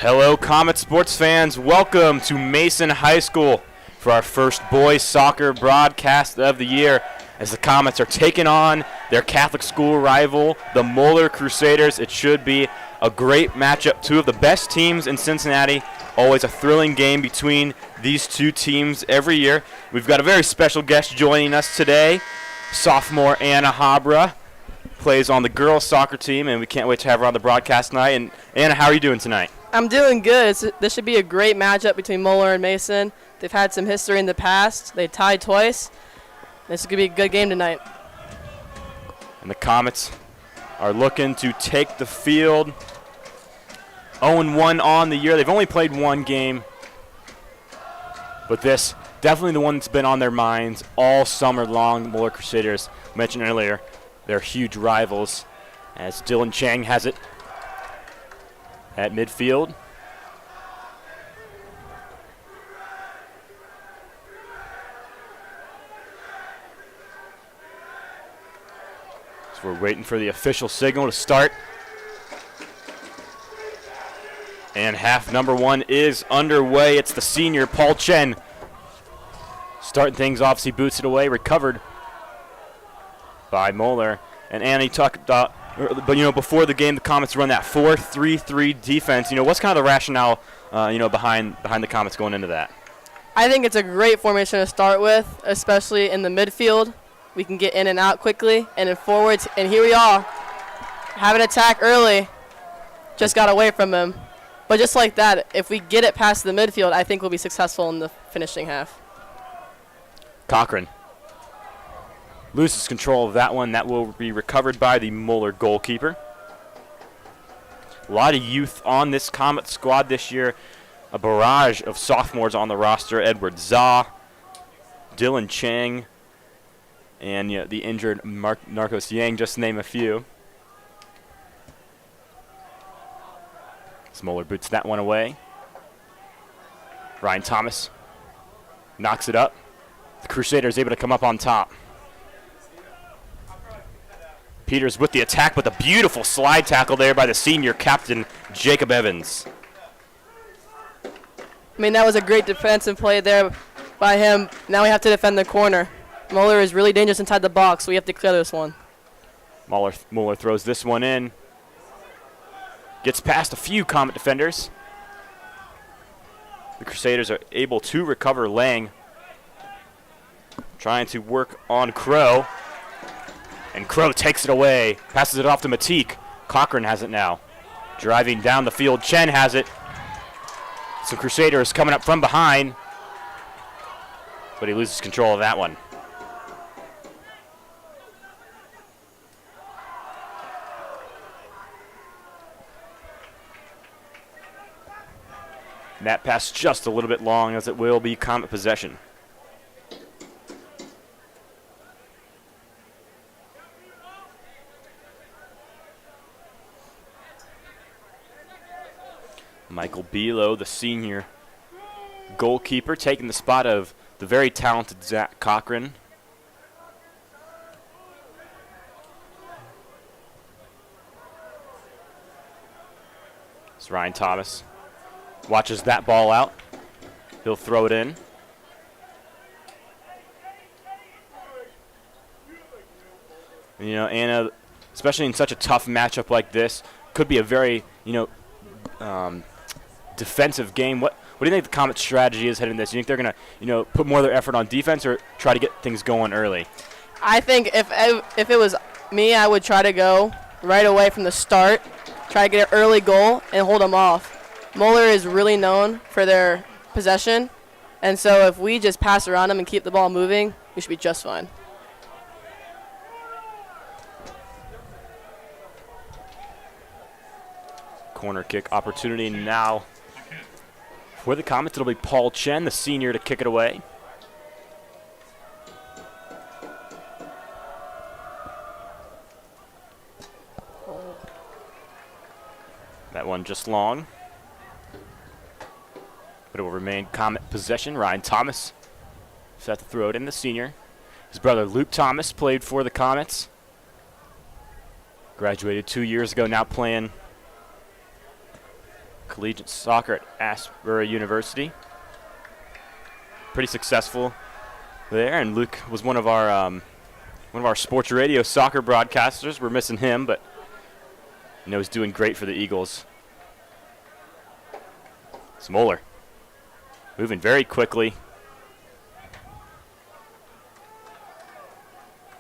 Hello, Comet sports fans. Welcome to Mason High School for our first boys soccer broadcast of the year as the Comets are taking on their Catholic school rival, the Moeller Crusaders. It should be a great matchup. Two of the best teams in Cincinnati. Always a thrilling game between these two teams every year. We've got a very special guest joining us today. Sophomore Anna Habra plays on the girls soccer team, and we can't wait to have her on the broadcast tonight. And Anna, how are you doing tonight? I'm doing good. This should be a great matchup between Moeller and Mason. They've had some history in the past. They tied twice. This is going to be a good game tonight. And the Comets are looking to take the field. 0-1 on the year. They've only played one game. But this, definitely the one that's been on their minds all summer long. The Moeller Crusaders, mentioned earlier, they're huge rivals. As Dylan Chang has it at midfield. So we're waiting for the official signal to start. And half number one is underway. It's the senior, Paul Chen. Starting things off as he boots it away, recovered by Moeller. And Annie talked about, but before the game, the Comets run that 4-3-3 defense. What's kind of the rationale, behind the Comets going into that? I think it's a great formation to start with, especially in the midfield. We can get in and out quickly, and in forwards. And here we are, have an attack early. Just got away from him. But just like that, if we get it past the midfield, I think we'll be successful in the finishing half. Cochran loses control of that one. That will be recovered by the Moeller goalkeeper. A lot of youth on this Comet squad this year. A barrage of sophomores on the roster. Edward Zah, Dylan Chang, and the injured Narcos Yang, just to name a few. Moeller boots that one away. Ryan Thomas knocks it up. The Crusaders able to come up on top. Peters with the attack, with a beautiful slide tackle there by the senior captain, Jacob Evans. That was a great defensive play there by him. Now we have to defend the corner. Moeller is really dangerous inside the box, so we have to clear this one. Moeller throws this one in. Gets past a few Comet defenders. The Crusaders are able to recover Lang. Trying to work on Crow. And Crow takes it away. Passes it off to Matique. Cochran has it now. Driving down the field. Chen has it. Some Crusaders coming up from behind. But he loses control of that one. And that pass just a little bit long, as it will be Comet possession. Michael Belo, the senior goalkeeper, taking the spot of the very talented Zach Cochran. It's Ryan Thomas. Watches that ball out. He'll throw it in. Anna, especially in such a tough matchup like this, could be a very, defensive game. What do you think the Comets' strategy is heading in this? Do you think they're going to, put more of their effort on defense or try to get things going early? I think if it was me, I would try to go right away from the start, try to get an early goal and hold them off. Moeller is really known for their possession, and so if we just pass around them and keep the ball moving, we should be just fine. Corner kick opportunity now for the Comets. It'll be Paul Chen, the senior, to kick it away. That one just long. But it will remain Comet possession. Ryan Thomas set to throw it in, the senior. His brother Luke Thomas played for the Comets. Graduated 2 years ago, now playing collegiate soccer at Asbury University. Pretty successful there, and Luke was one of our sports radio soccer broadcasters. We're missing him, but he's doing great for the Eagles. It's Moeller moving very quickly.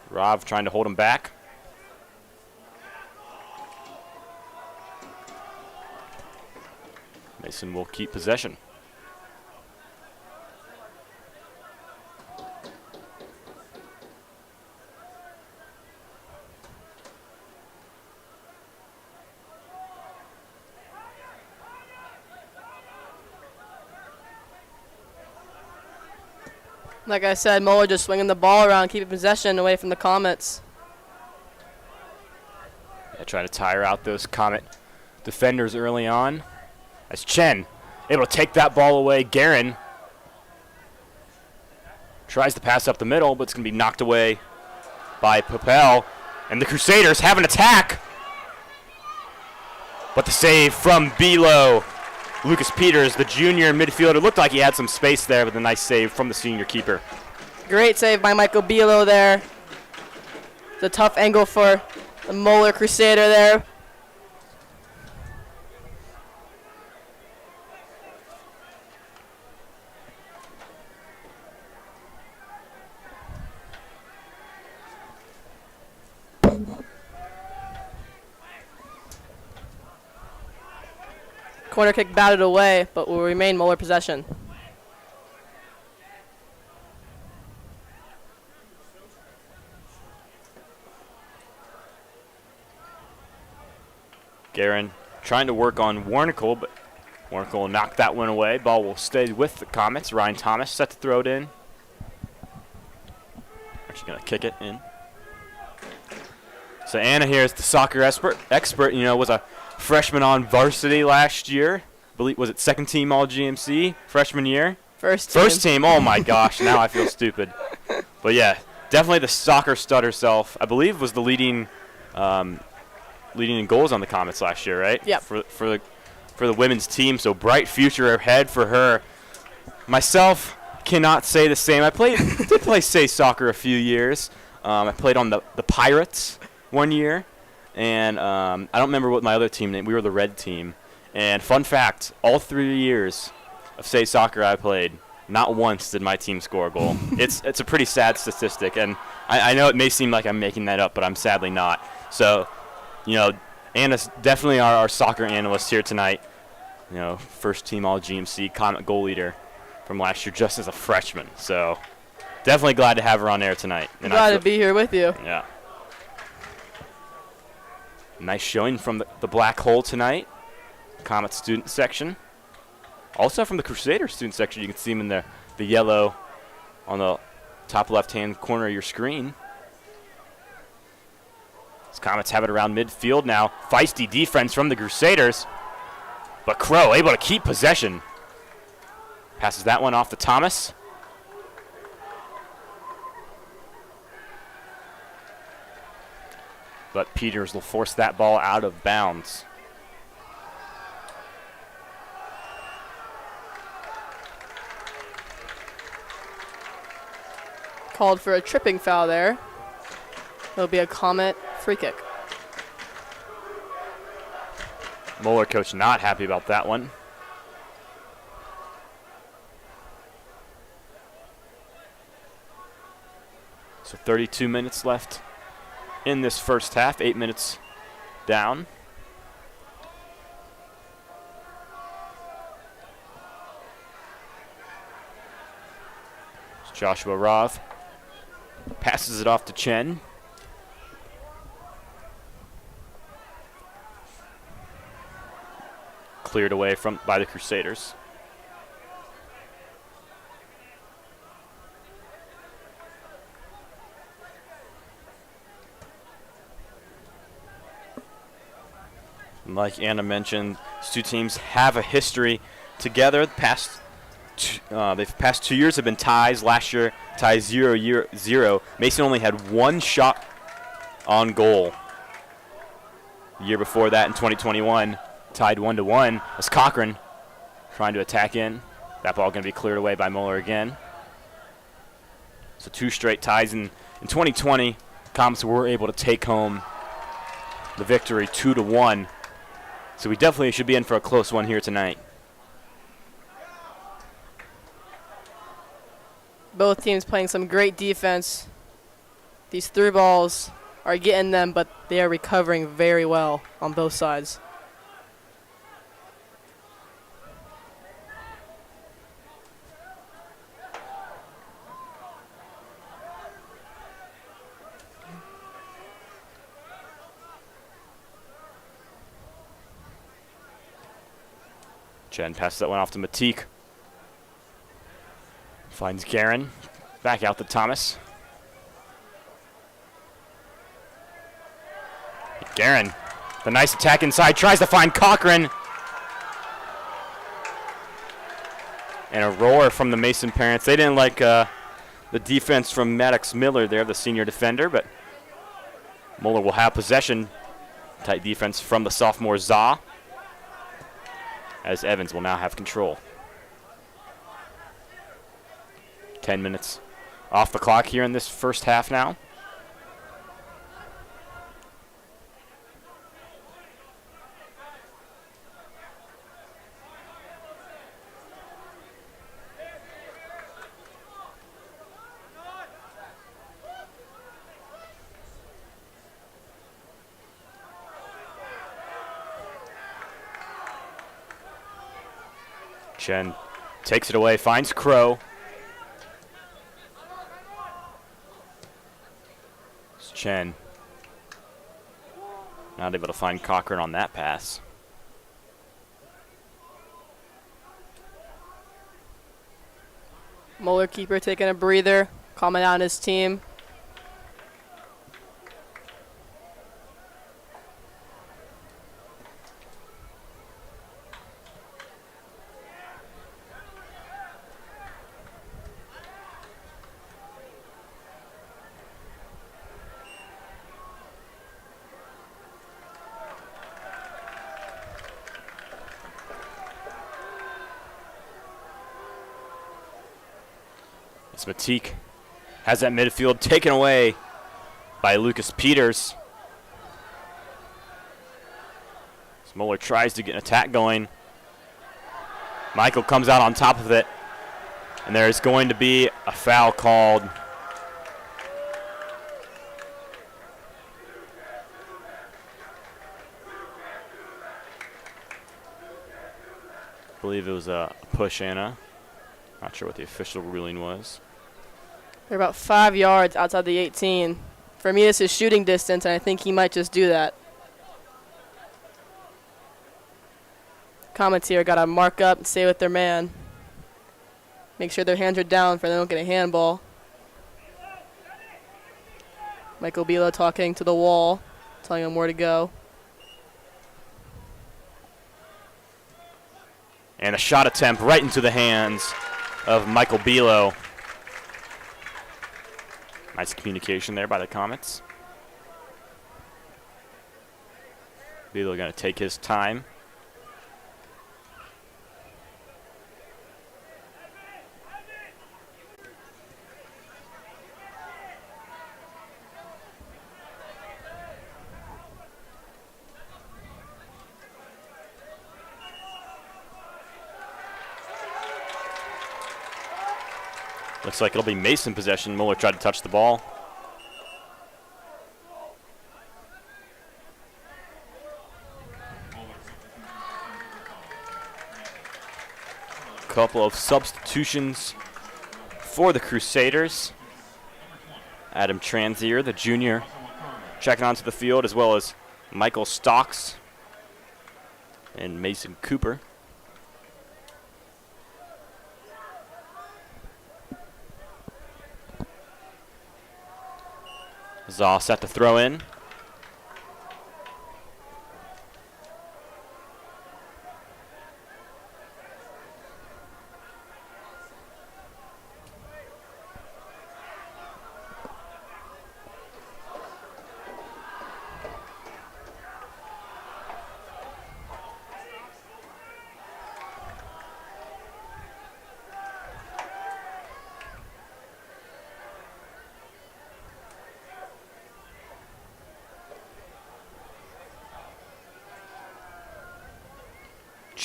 Rav trying to hold him back. Mason will keep possession. Like I said, Moeller just swinging the ball around, keeping possession away from the Comets. Yeah, trying to tire out those Comet defenders early on. As Chen able to take that ball away. Guerin tries to pass up the middle, but it's going to be knocked away by Papel. And the Crusaders have an attack. But the save from Bilo. Lucas Peters, the junior midfielder, looked like he had some space there, but a nice save from the senior keeper. Great save by Michael Bilo there. It's a tough angle for the Moeller Crusader there. Corner kick batted away, but will remain Moeller possession. Guerin trying to work on Warnicle, but Warnicle will knock that one away. Ball will stay with the Comets. Ryan Thomas set to throw it in. Actually going to kick it in. So Anna here is the soccer expert. Was a freshman on varsity last year. Was it second team all GMC freshman year? First team. First team. Oh my gosh, now I feel stupid. But yeah, definitely the soccer stud herself. I believe was the leading in goals on the Comets last year, right? Yeah. For the women's team. So bright future ahead for her. Myself cannot say the same. Did play say soccer a few years. I played on the Pirates one year. And I don't remember what my other team name. We were the red team. And fun fact, all 3 years of say soccer I played, not once did my team score a goal. It's a pretty sad statistic, and I know it may seem like I'm making that up, but I'm sadly not. So, Anna's definitely our soccer analyst here tonight. First team all GMC Comet goal leader from last year, just as a freshman. So, definitely glad to have her on air tonight. And glad to be here with you. Yeah. Nice showing from the Black Hole tonight. Comet student section. Also from the Crusader student section, you can see them in the yellow on the top left-hand corner of your screen. As Comets have it around midfield now. Feisty defense from the Crusaders. But Crow able to keep possession. Passes that one off to Thomas. But Peters will force that ball out of bounds. Called for a tripping foul there. It'll be a Comet free kick. Moeller coach not happy about that one. So 32 minutes left in this first half, 8 minutes down. It's Joshua Rov passes it off to Chen. Cleared away by the Crusaders. Like Anna mentioned, these two teams have a history together. The past 2 years have been ties. Last year, ties 0-0. Mason only had one shot on goal. The year before that, in 2021, Tied 1-1 as Cochran trying to attack in. That ball going to be cleared away by Moeller again. So 2 straight ties in 2020. Comets were able to take home the victory 2-1. So we definitely should be in for a close one here tonight. Both teams playing some great defense. These through balls are getting them, but they are recovering very well on both sides. Chen passes that one off to Matique. Finds Guerin. Back out to Thomas. Guerin, the nice attack inside, tries to find Cochran. And a roar from the Mason parents. They didn't like the defense from Maddox Miller there, the senior defender, but Moeller will have possession. Tight defense from the sophomore OHSAA, as Evans will now have control. 10 minutes off the clock here in this first half now. Chen takes it away, finds Crow. It's Chen not able to find Cochran on that pass. Moeller keeper taking a breather, calming down his team. Matique has that midfield taken away by Lucas Peters. Moeller tries to get an attack going. Michael comes out on top of it, and there's going to be a foul called. I believe it was a push, Anna. Not sure what the official ruling was. They're about 5 yards outside the 18. For me, this is shooting distance, and I think he might just do that. Comets here got to mark up and stay with their man. Make sure their hands are down for they don't get a handball. Michael Bilo talking to the wall, telling him where to go. And a shot attempt right into the hands of Michael Bilo. Nice communication there by the Comets. Bilo going to take his time. Looks like it'll be Mason possession. Moeller tried to touch the ball. Couple of substitutions for the Crusaders. Adam Transier, the junior, checking onto the field, as well as Michael Stocks and Mason Cooper. Zaw set to throw in.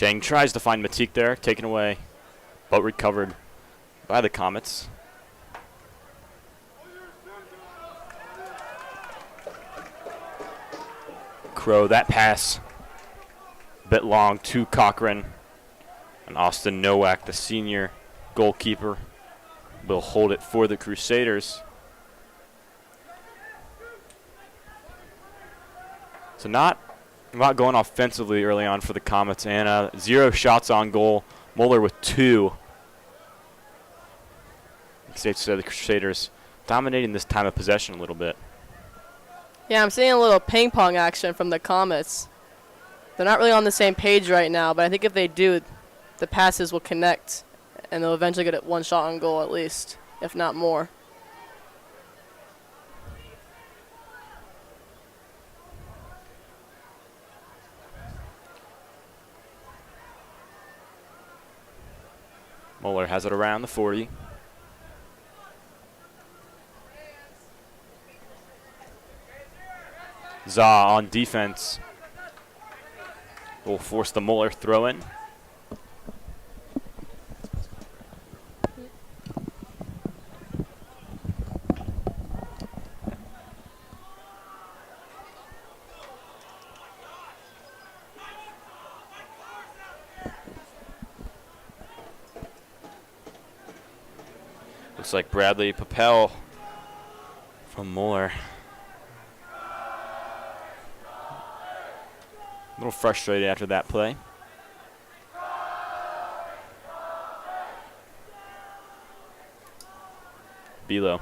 Chang tries to find Matik there, taken away, but recovered by the Comets. Crow, that pass, a bit long to Cochran. And Austin Nowak, the senior goalkeeper, will hold it for the Crusaders. So not going offensively early on for the Comets, and 0 shots on goal. Moeller with 2. It's safe to say the Crusaders dominating this time of possession a little bit. Yeah, I'm seeing a little ping pong action from the Comets. They're not really on the same page right now, but I think if they do, the passes will connect, and they'll eventually get 1 shot on goal at least, if not more. Moeller has it around the 40. OHSAA on defense will force the Moeller throw in. Looks like Bradley Papel from Moeller. A little frustrated after that play. Belo.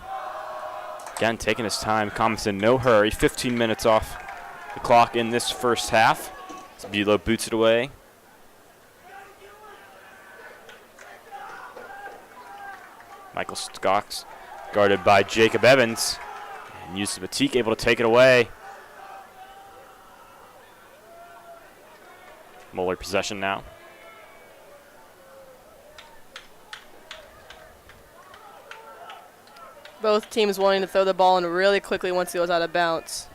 Again, taking his time. Comets in no hurry. 15 minutes off the clock in this first half. As Belo boots it away. Michael Stocks guarded by Jacob Evans. And Yusuf Matik able to take it away. Moeller possession now. Both teams wanting to throw the ball in really quickly once it goes out of bounds.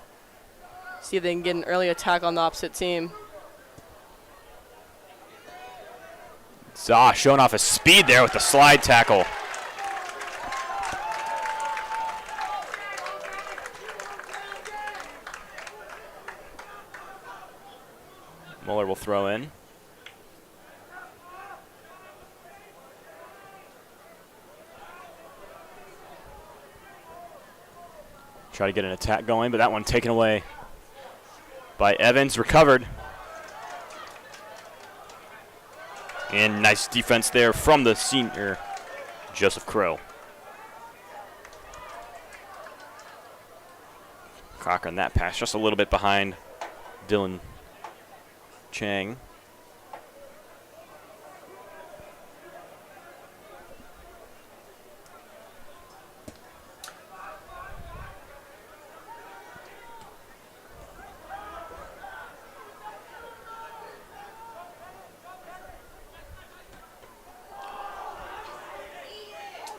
See if they can get an early attack on the opposite team. OHSAA showing off his speed there with the slide tackle. Moeller will throw in. Try to get an attack going, but that one taken away by Evans. Recovered. And nice defense there from the senior, Joseph Crow. Cochran, that pass just a little bit behind Dylan Chang.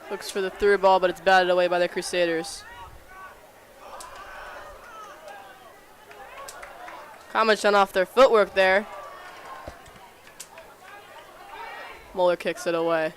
Looks for the through ball, but it's batted away by the Crusaders. Comets showing off their footwork there. Moeller kicks it away.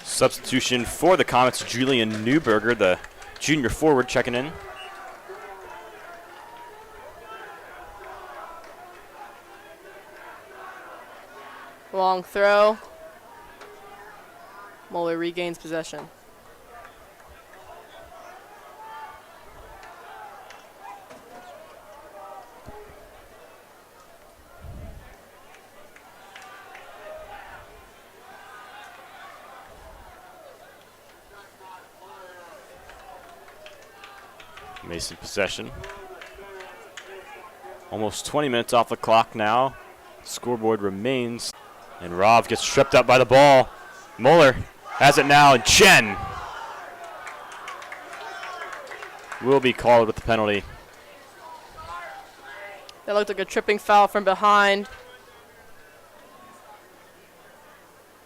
Substitution for the Comets, Julian Newberger, the junior forward, checking in. Long throw. Moeller regains possession. Mason possession. Almost 20 minutes off the clock now. Scoreboard remains. And Rob gets tripped up by the ball. Moeller has it now, and Chen will be called with the penalty. That looked like a tripping foul from behind.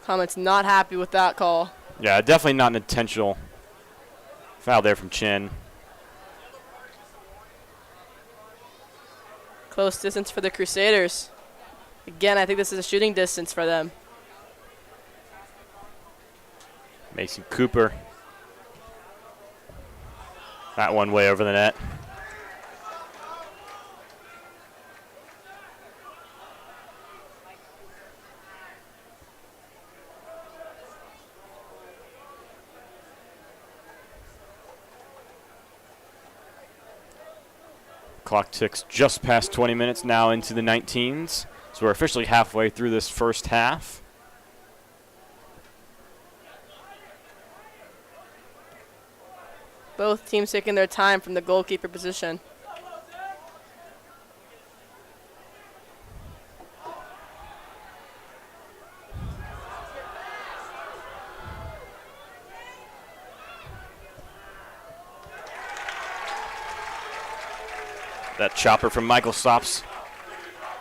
Comets not happy with that call. Yeah, definitely not an intentional foul there from Chin. Close distance for the Crusaders. Again, I think this is a shooting distance for them. Mason Cooper. That one way over the net. Clock ticks just past 20 minutes now into the 19s. So we're officially halfway through this first half. Both teams taking their time from the goalkeeper position. That chopper from Michael stops.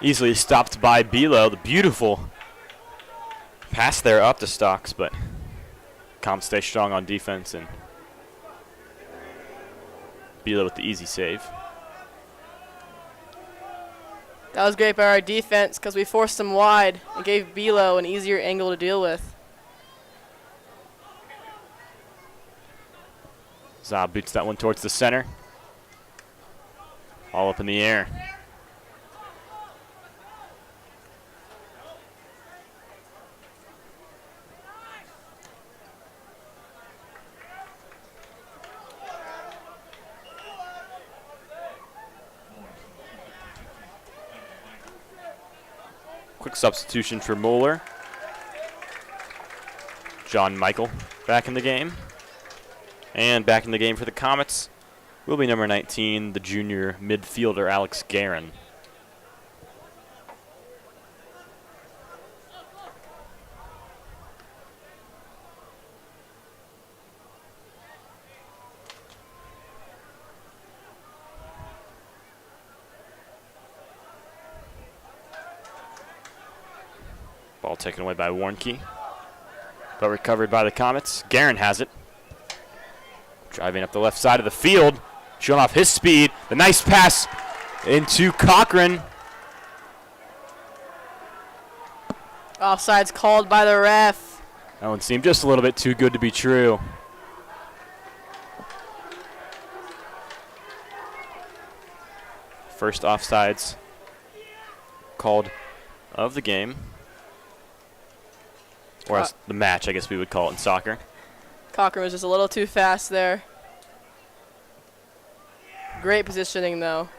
Easily stopped by Bilo. The beautiful pass there up to Stocks, but Comps stay strong on defense, and Bilo with the easy save. That was great by our defense because we forced them wide and gave Bilo an easier angle to deal with. Za boots that one towards the center. All up in the air. Quick substitution for Moeller. John Michael back in the game. And back in the game for the Comets will be number 19, the junior midfielder Alex Guerin. Ball taken away by Warnke, but recovered by the Comets. Guerin has it. Driving up the left side of the field, showing off his speed. The nice pass into Cochran. Offside's called by the ref. That one seemed just a little bit too good to be true. First offsides called of the game. Or else the match, I guess we would call it in soccer. Cochran was just a little too fast there. Great positioning, though.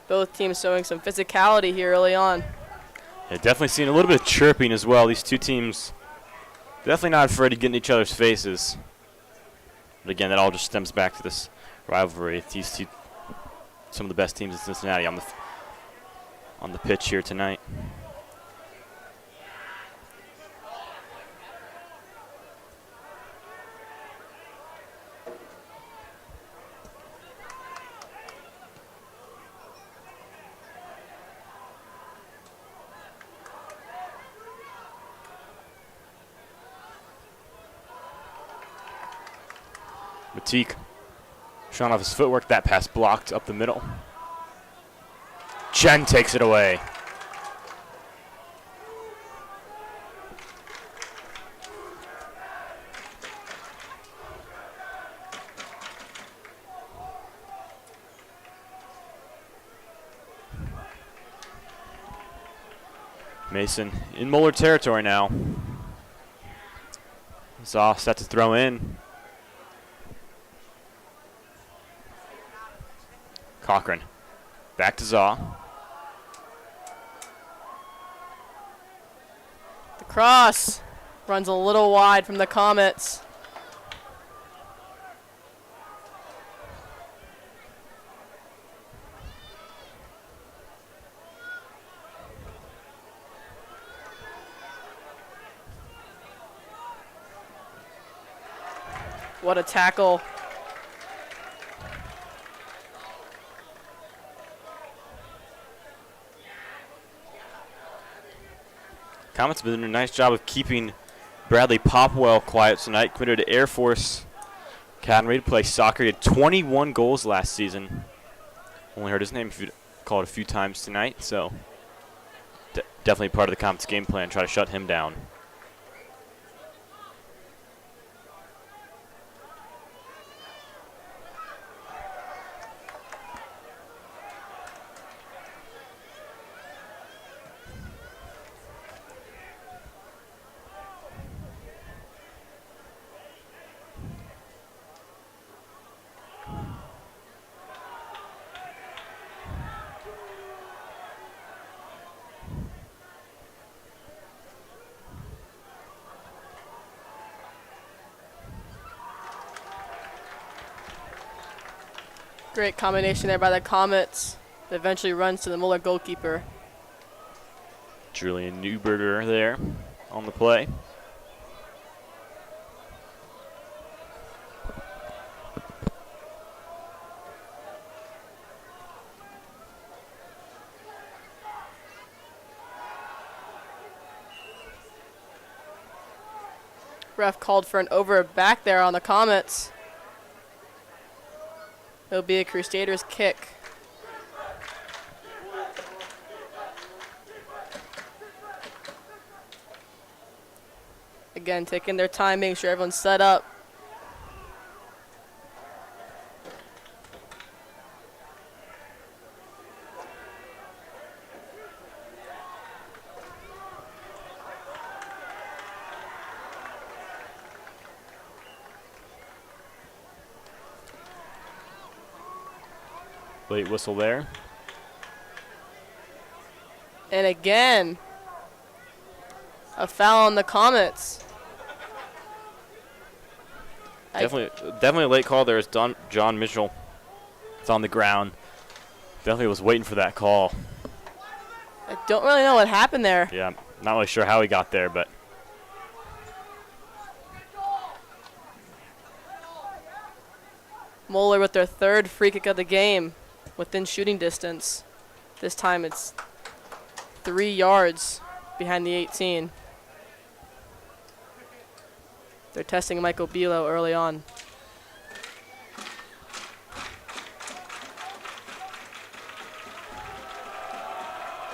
Both teams showing some physicality here early on. Yeah, definitely seeing a little bit of chirping as well. These two teams definitely not afraid of getting each other's faces. But again, that all just stems back to this rivalry. These two, some of the best teams in Cincinnati on the pitch here tonight. Matique showing off his footwork. That pass blocked up the middle. Chen takes it away. Mason in Moeller territory now. Zaw set to throw in. Cochran back to Zaw. The cross runs a little wide from the Comets. What a tackle. Comets have been doing a nice job of keeping Bradley Popwell quiet tonight. Committed to Air Force Academy to play soccer. He had 21 goals last season. Only heard his name called a few times tonight, so definitely part of the Comets' game plan, try to shut him down. Great combination there by the Comets. That eventually runs to the Moeller goalkeeper. Julian Newberger there on the play. Ref called for an over back there on the Comets. It'll be a Crusaders kick. Again, taking their time, making sure everyone's set up. Late whistle there. And again, a foul on the Comets. Definitely a late call there is John Mitchell. It's on the ground. Definitely was waiting for that call. I don't really know what happened there. Yeah, not really sure how he got there, but Moeller with their third free kick of the game within shooting distance. This time it's 3 yards behind the 18. They're testing Michael Bilo early on.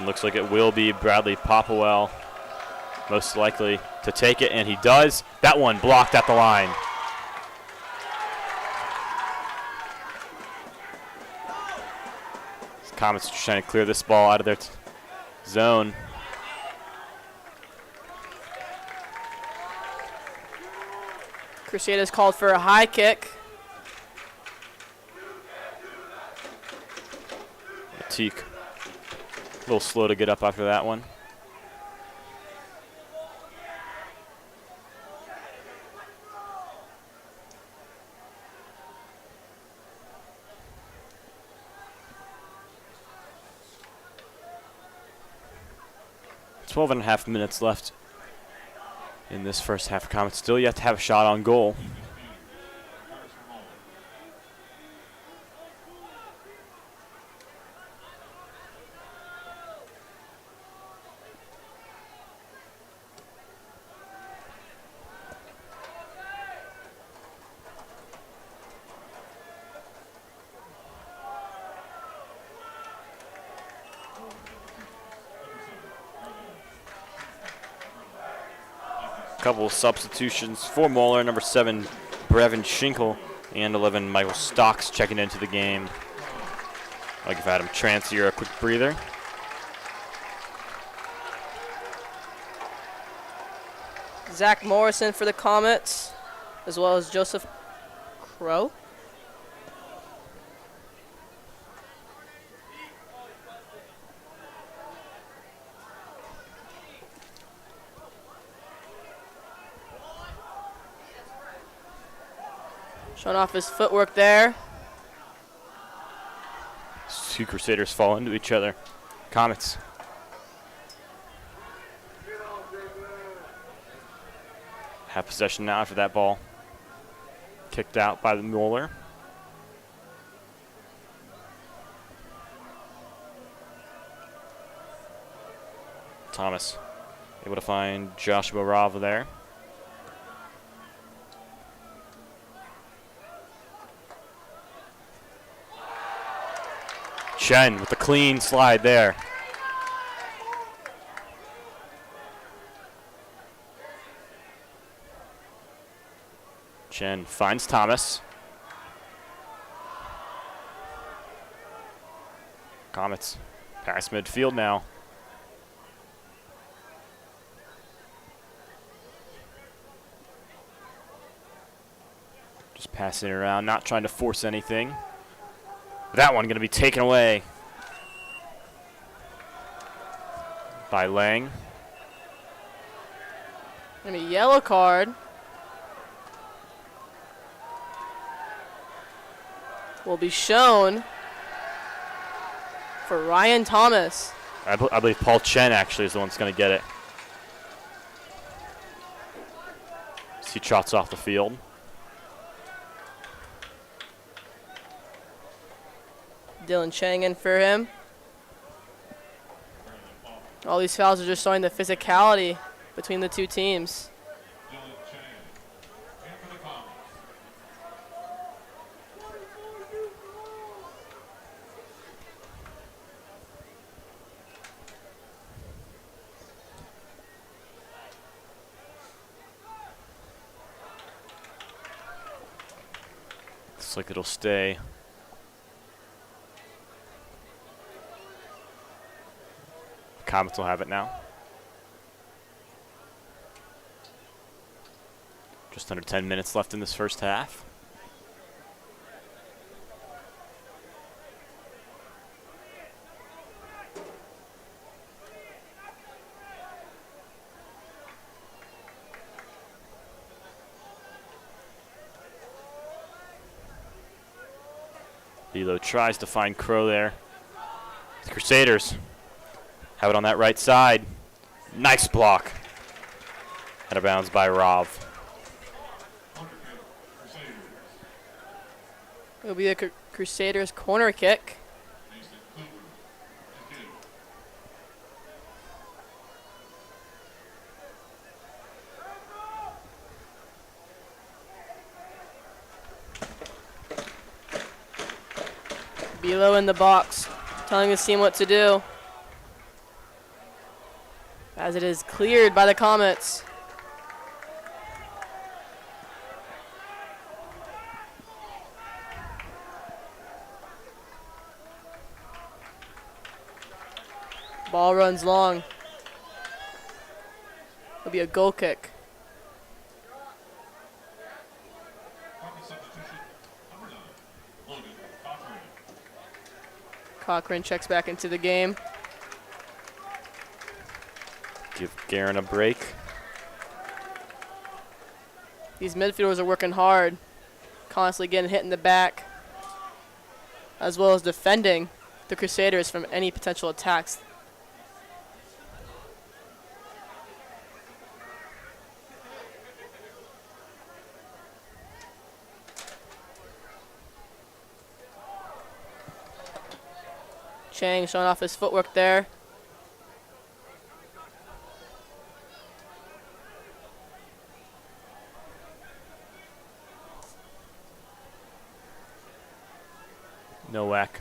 it looks like it will be Bradley Popwell most likely to take it, and he does. That one blocked at the line. Comets just trying to clear this ball out of their zone. Crusaders called for a high kick. Teak a little slow to get up after that one. Twelve and a half minutes left in this first half. Comets still yet to have a shot on goal. Couple of substitutions for Moeller. Number 7, Brevin Schinkel, and 11, Michael Stocks checking into the game. Like if Adam Trance here, a quick breather. Zach Morrison for the Comets, as well as Joseph Crow. Showing off his footwork there. Two Crusaders fall into each other. Comets. Have possession now after that ball. Kicked out by the Moeller. Thomas able to find Joshua Rava there. Chen with the clean slide there. Chen finds Thomas. Comets past midfield now. Just passing it around, not trying to force anything. That one going to be taken away by Lang. And a yellow card will be shown for Ryan Thomas. I believe Paul Chen actually is the one that's going to get it. As he trots off the field. Dylan Chang in for him. All these fouls are just showing the physicality between the two teams. Looks like it'll stay. Comets will have it now. Just under 10 minutes left in this first half. Velo tries to find Crow there. The Crusaders have it on that right side. Nice block. Out of bounds by Rav. It'll be the Crusaders' corner kick. Below in the box, telling his team what to do. As it is cleared by the Comets. Ball runs long. It'll be a goal kick. Cochran checks back into the game. Give Guerin a break. These midfielders are working hard, constantly getting hit in the back, as well as defending the Crusaders from any potential attacks. Chang showing off his footwork there. No whack.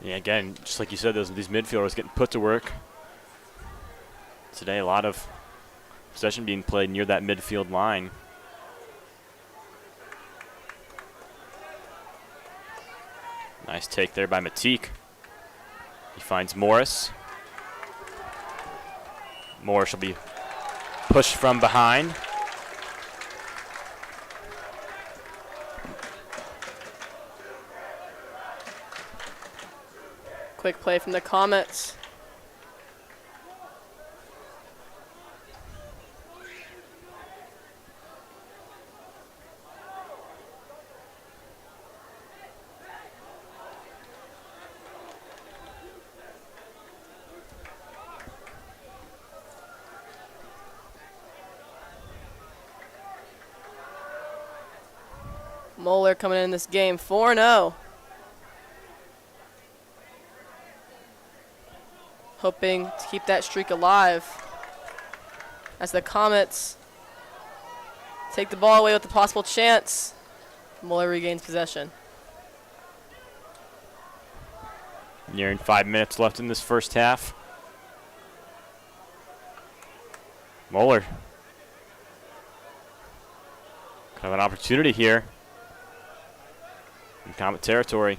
Yeah, again, just like you said, these midfielders getting put to work. Today, a lot of possession being played near that midfield line. Nice take there by Matique. He finds Morris. Morris will be pushed from behind. Quick play from the Comets. Moeller coming in this game 4-0. Hoping to keep that streak alive as the Comets take the ball away with a possible chance. Moeller regains possession. Nearing 5 minutes left in this first half. Moeller. Kind of an opportunity here in Comet territory.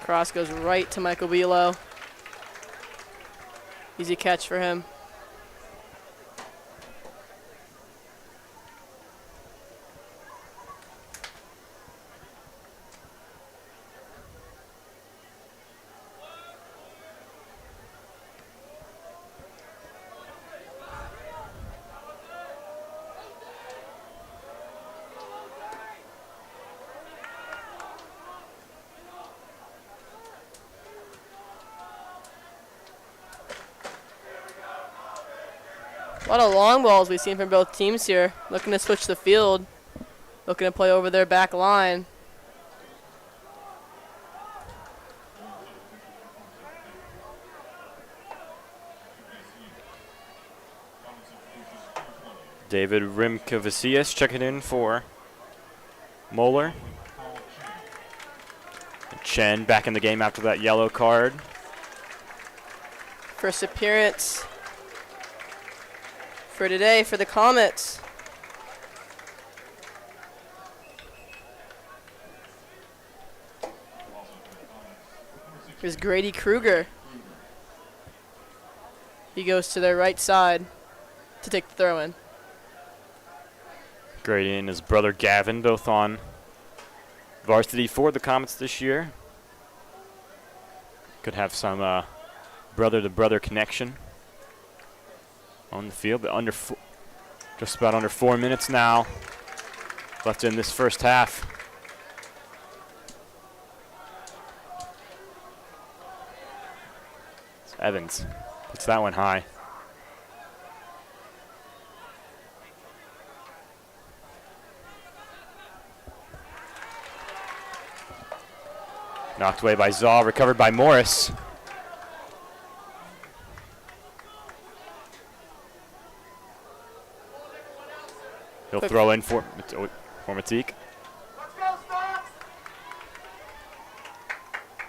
Cross goes right to Michael Wheelo. Easy catch for him. A lot of long balls we've seen from both teams here. Looking to switch the field. Looking to play over their back line. David Rimkavicius checking in for Moeller. Chen back in the game after that yellow card. First appearance for today for the Comets. Here's Grady Kruger. He goes to their right side to take the throw in. Grady and his brother Gavin both on varsity for the Comets this year. Could have some brother-to-brother connection on the field, but just about under 4 minutes now left in this first half. It's Evans puts that one high. Knocked away by Zaw, recovered by Morris. He'll throw in for Matique.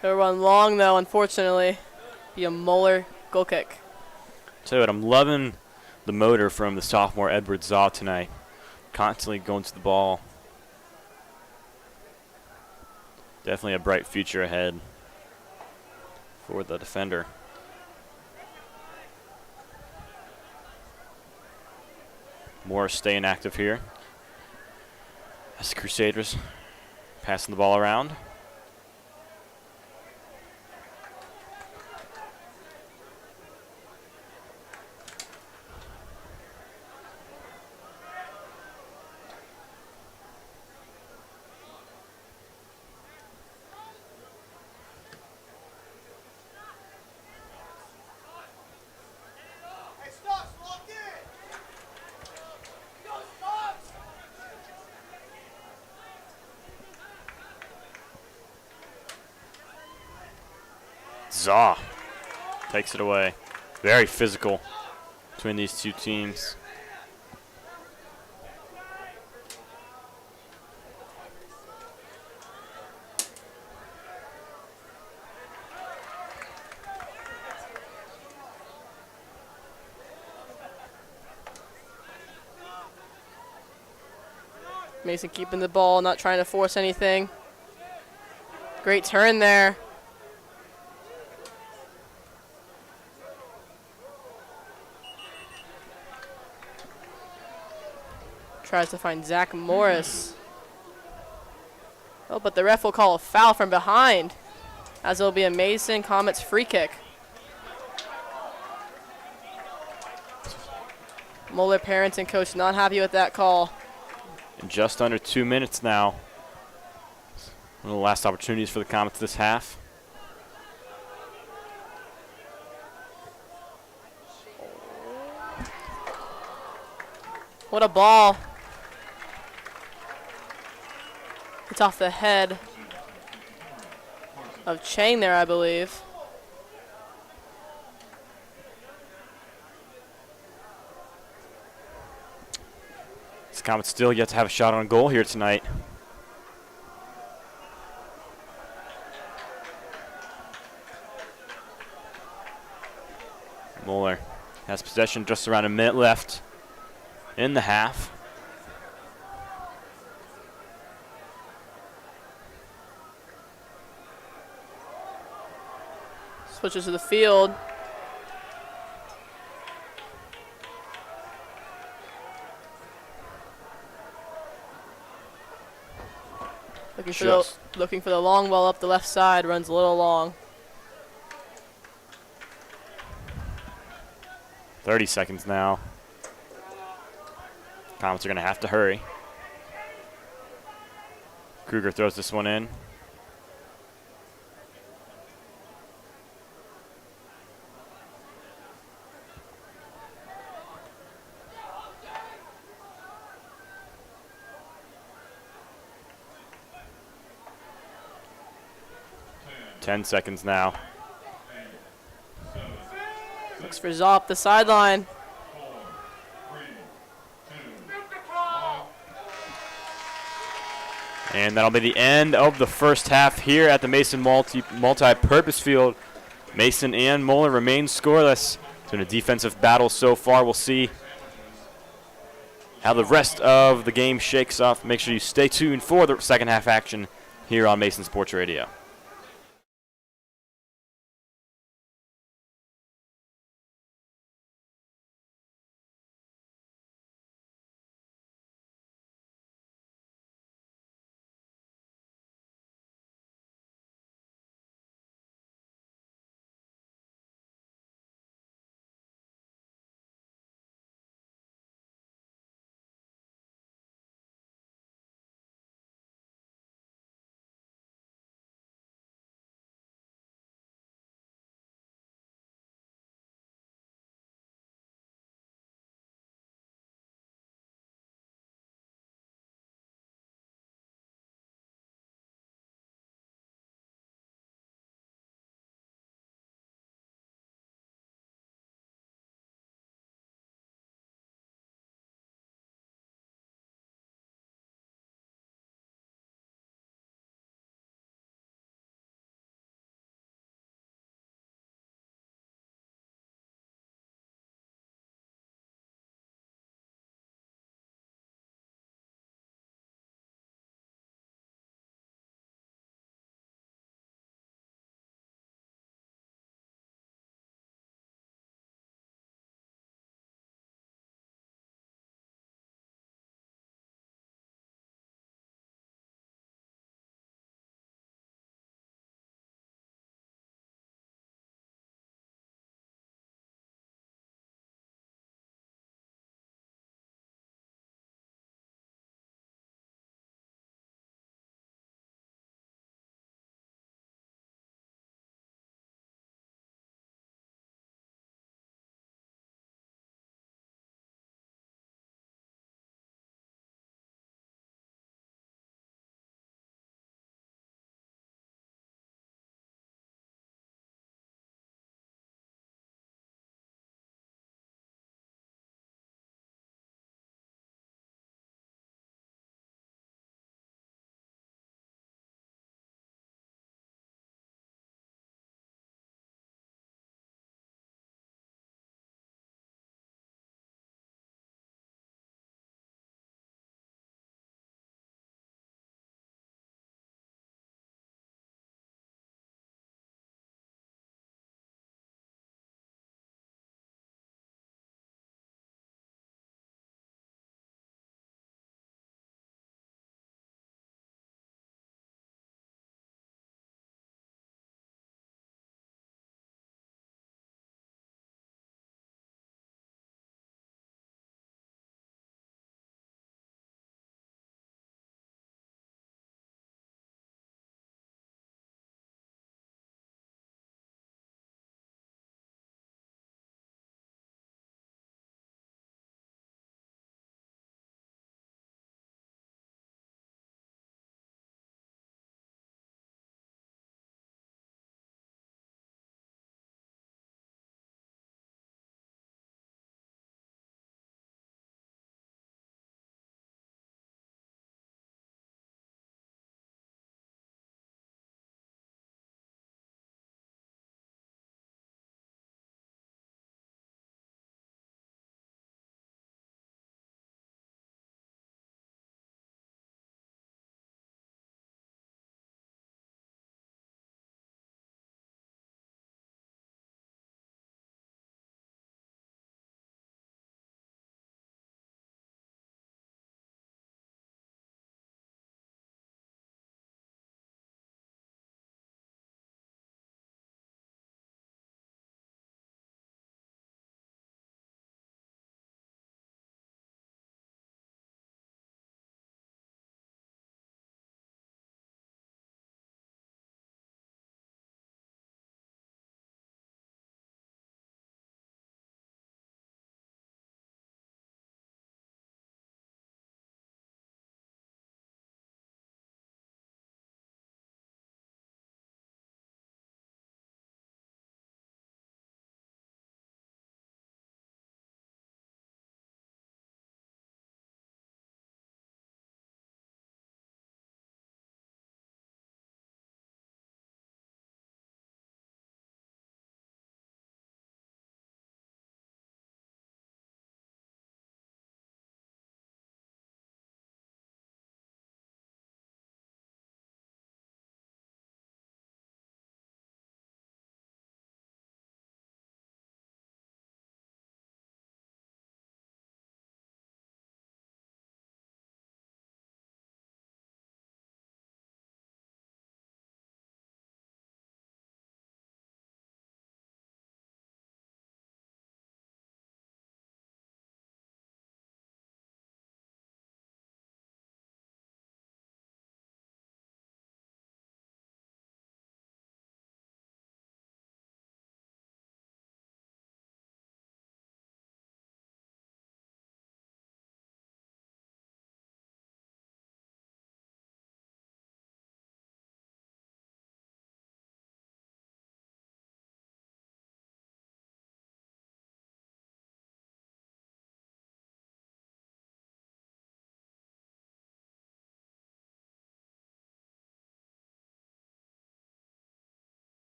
They'll run long though, unfortunately. Be a Moeller goal kick. Tell you what, I'm loving the motor from the sophomore Edward Zaw tonight. Constantly going to the ball. Definitely a bright future ahead for the defender. Morris staying active here as the Crusaders passing the ball around. Zaw takes it away. Very physical between these two teams. Mason keeping the ball, not trying to force anything. Great turn there. Tries to find Zach Morris. Oh, but the ref will call a foul from behind, as it'll be a Mason Comets free kick. Moeller parents and coach not happy with that call. In just under 2 minutes now. One of the last opportunities for the Comets this half. What a ball. It's off the head of Chang there, I believe. This Comet still yet to have a shot on goal here tonight. Moeller has possession, just around a minute left in the half. Switches to the field. Looking for the long ball up the left side, runs a little long. 30 seconds now. Comets are going to have to hurry. Kruger throws this one in. Ten seconds now. Looks for Zaw up the sideline. And that'll be the end of the first half here at the Mason multi-purpose field. Mason and Moeller remain scoreless. It's been a defensive battle so far. We'll see how the rest of the game shakes off. Make sure you stay tuned for the second half action here on Mason Sports Radio.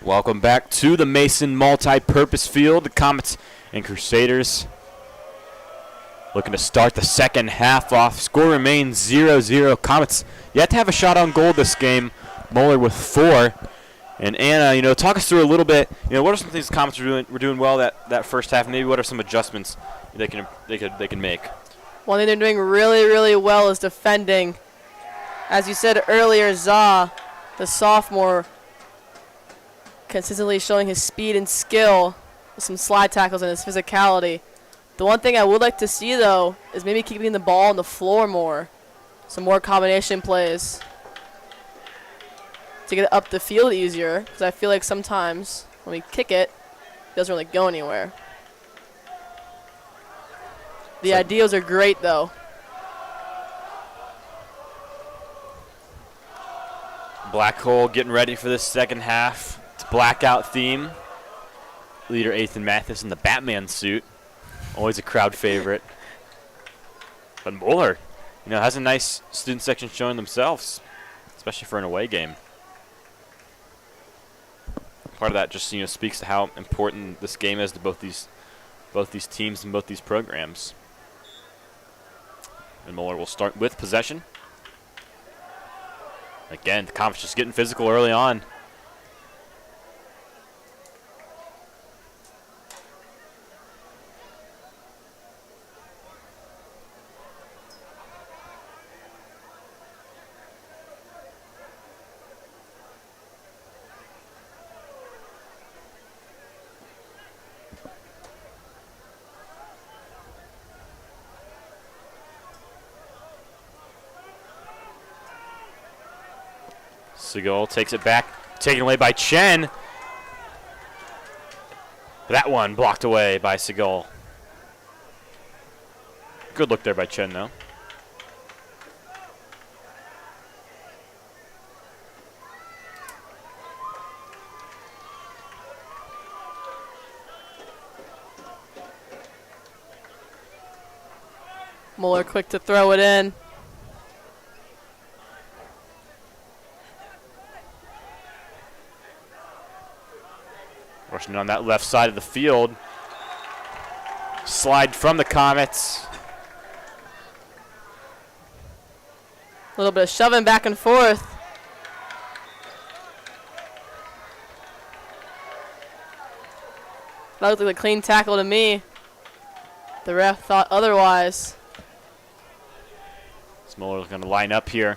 Welcome back to the Mason Multi-Purpose Field. The Comets and Crusaders looking to start the second half off. Score remains 0-0. Comets yet to have a shot on goal this game. Moeller with 4. And Anna, talk us through a little bit. What are some things the Comets were doing well that first half? Maybe what are some adjustments they can make? One thing they're doing really, really well is defending. As you said earlier, OHSAA, the sophomore, consistently showing his speed and skill with some slide tackles and his physicality. The one thing I would like to see, though, is maybe keeping the ball on the floor more. Some more combination plays to get it up the field easier, because I feel like sometimes when we kick it, it doesn't really go anywhere. The ideals are great, though. Black Hole getting ready for this second half. It's blackout theme. Leader Ethan Mathis in the Batman suit. Always a crowd favorite. But Moeller, has a nice student section showing themselves, especially for an away game. Part of that just speaks to how important this game is to both these teams and both these programs. And Moeller will start with possession. Again, the Comets just getting physical early on. Seagull takes it back, taken away by Chen. That one blocked away by Seagull. Good look there by Chen, though. Moeller quick to throw it in. Rushing on that left side of the field. Slide from the Comets. A little bit of shoving back and forth. That looked like a clean tackle to me. The ref thought otherwise. Moller's going to line up here.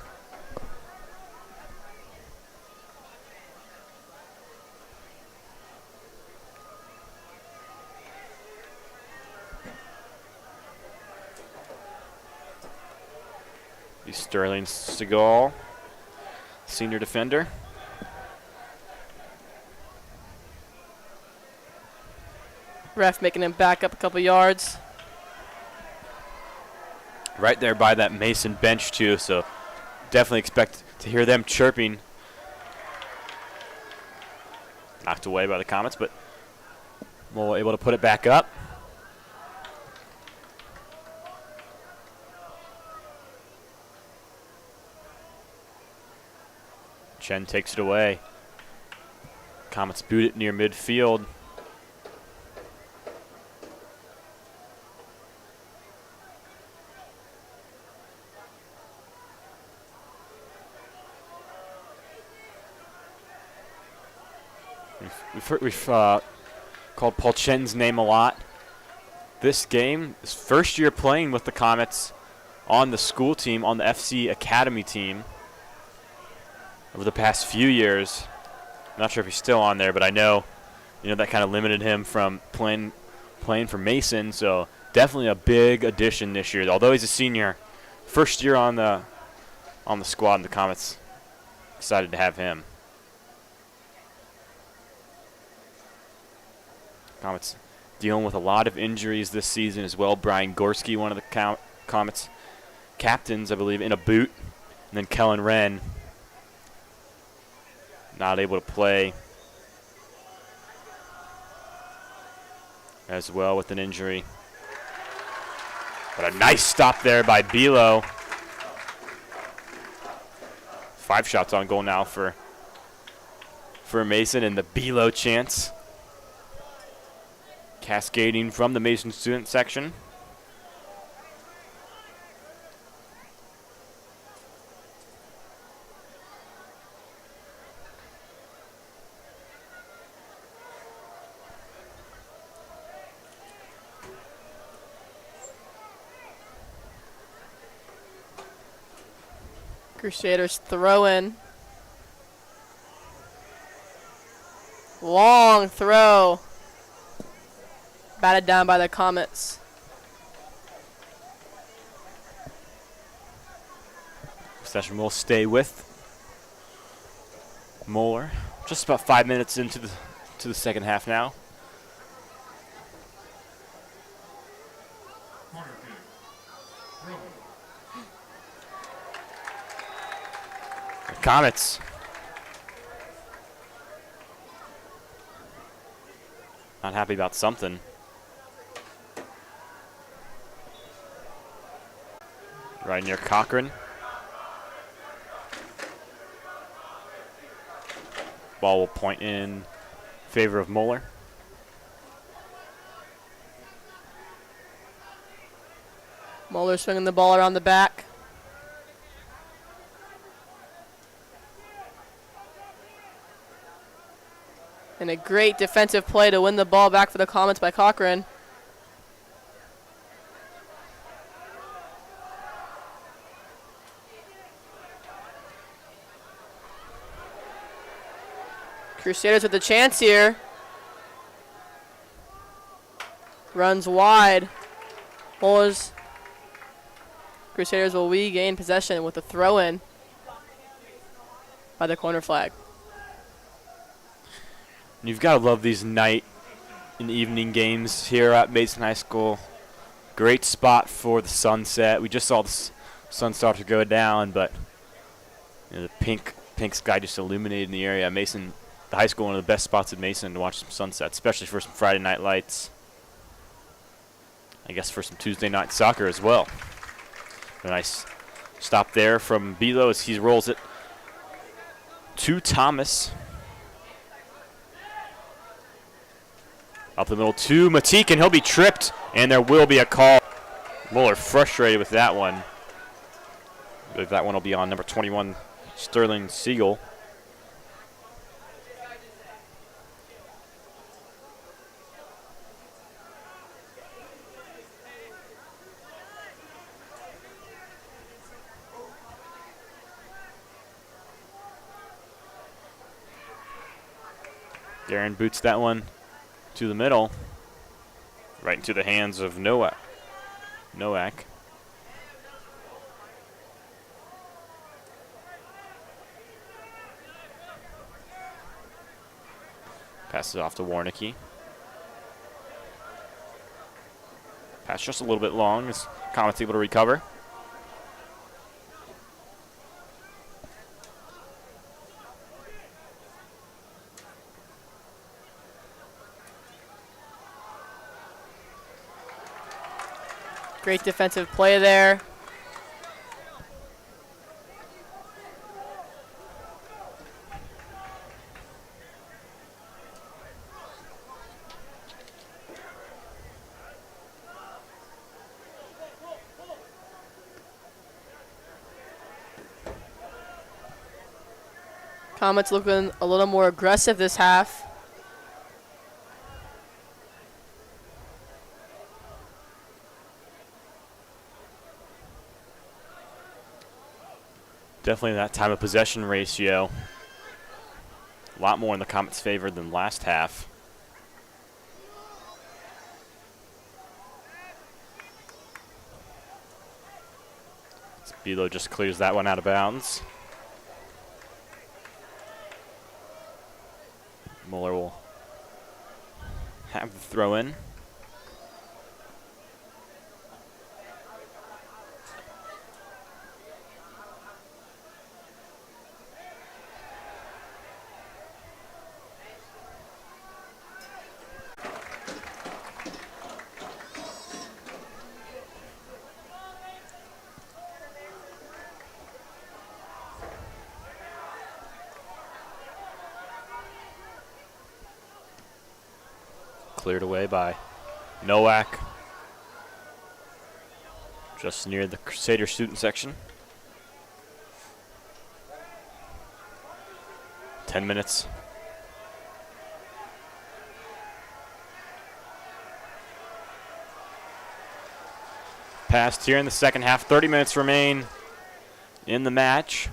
Sterling Seagal, senior defender. Ref making him back up a couple yards. Right there by that Mason bench, too, so definitely expect to hear them chirping. Knocked away by the Comets, but Moeller able to put it back up. Chen takes it away. Comets boot it near midfield. We've called Paul Chen's name a lot. This game, his first year playing with the Comets on the school team, on the FC Academy team. Over the past few years, I'm not sure if he's still on there, but I know, that kind of limited him from playing for Mason. So definitely a big addition this year. Although he's a senior, first year on the squad, and the Comets excited to have him. Comets dealing with a lot of injuries this season as well. Brian Gorski, one of the Comets captains, I believe, in a boot, and then Kellen Wren, not able to play as well with an injury. But a nice stop there by Bilo. 5 shots on goal now for for Mason, and the Below chants cascading from the Mason student section. Crusaders throw in. Long throw. Batted down by the Comets. Possession will stay with Moeller. Just about 5 minutes into the second half now. The Comets not happy about something. Right near Cochran. Ball will point in favor of Moeller. Moeller swinging the ball around the back. And a great defensive play to win the ball back for the Comets by Cochran. Crusaders with a chance here. Runs wide. Moeller's Crusaders will regain possession with a throw-in by the corner flag. You've got to love these night and evening games here at Mason High School. Great spot for the sunset. We just saw the sun start to go down, but the pink sky just illuminated the area. Mason, the high school, one of the best spots in Mason to watch some sunset, especially for some Friday night lights. I guess for some Tuesday night soccer as well. A nice stop there from Below as he rolls it to Thomas. Up the middle to Matique, and he'll be tripped, and there will be a call. Moeller frustrated with that one. I believe that one will be on number 21, Sterling Siegel. Darren boots that one to the middle, right into the hands of Nowak. Passes it off to Warnicki. Pass just a little bit long as Comet's able to recover. Great defensive play there. Comets looking a little more aggressive this half. Definitely that time of possession ratio. A lot more in the Comets' favor than last half. Below just clears that one out of bounds. Moeller will have the throw in. Cleared away by Nowak. Just near the Crusader student section. 10 minutes. Passed here in the second half. 30 minutes remain in the match.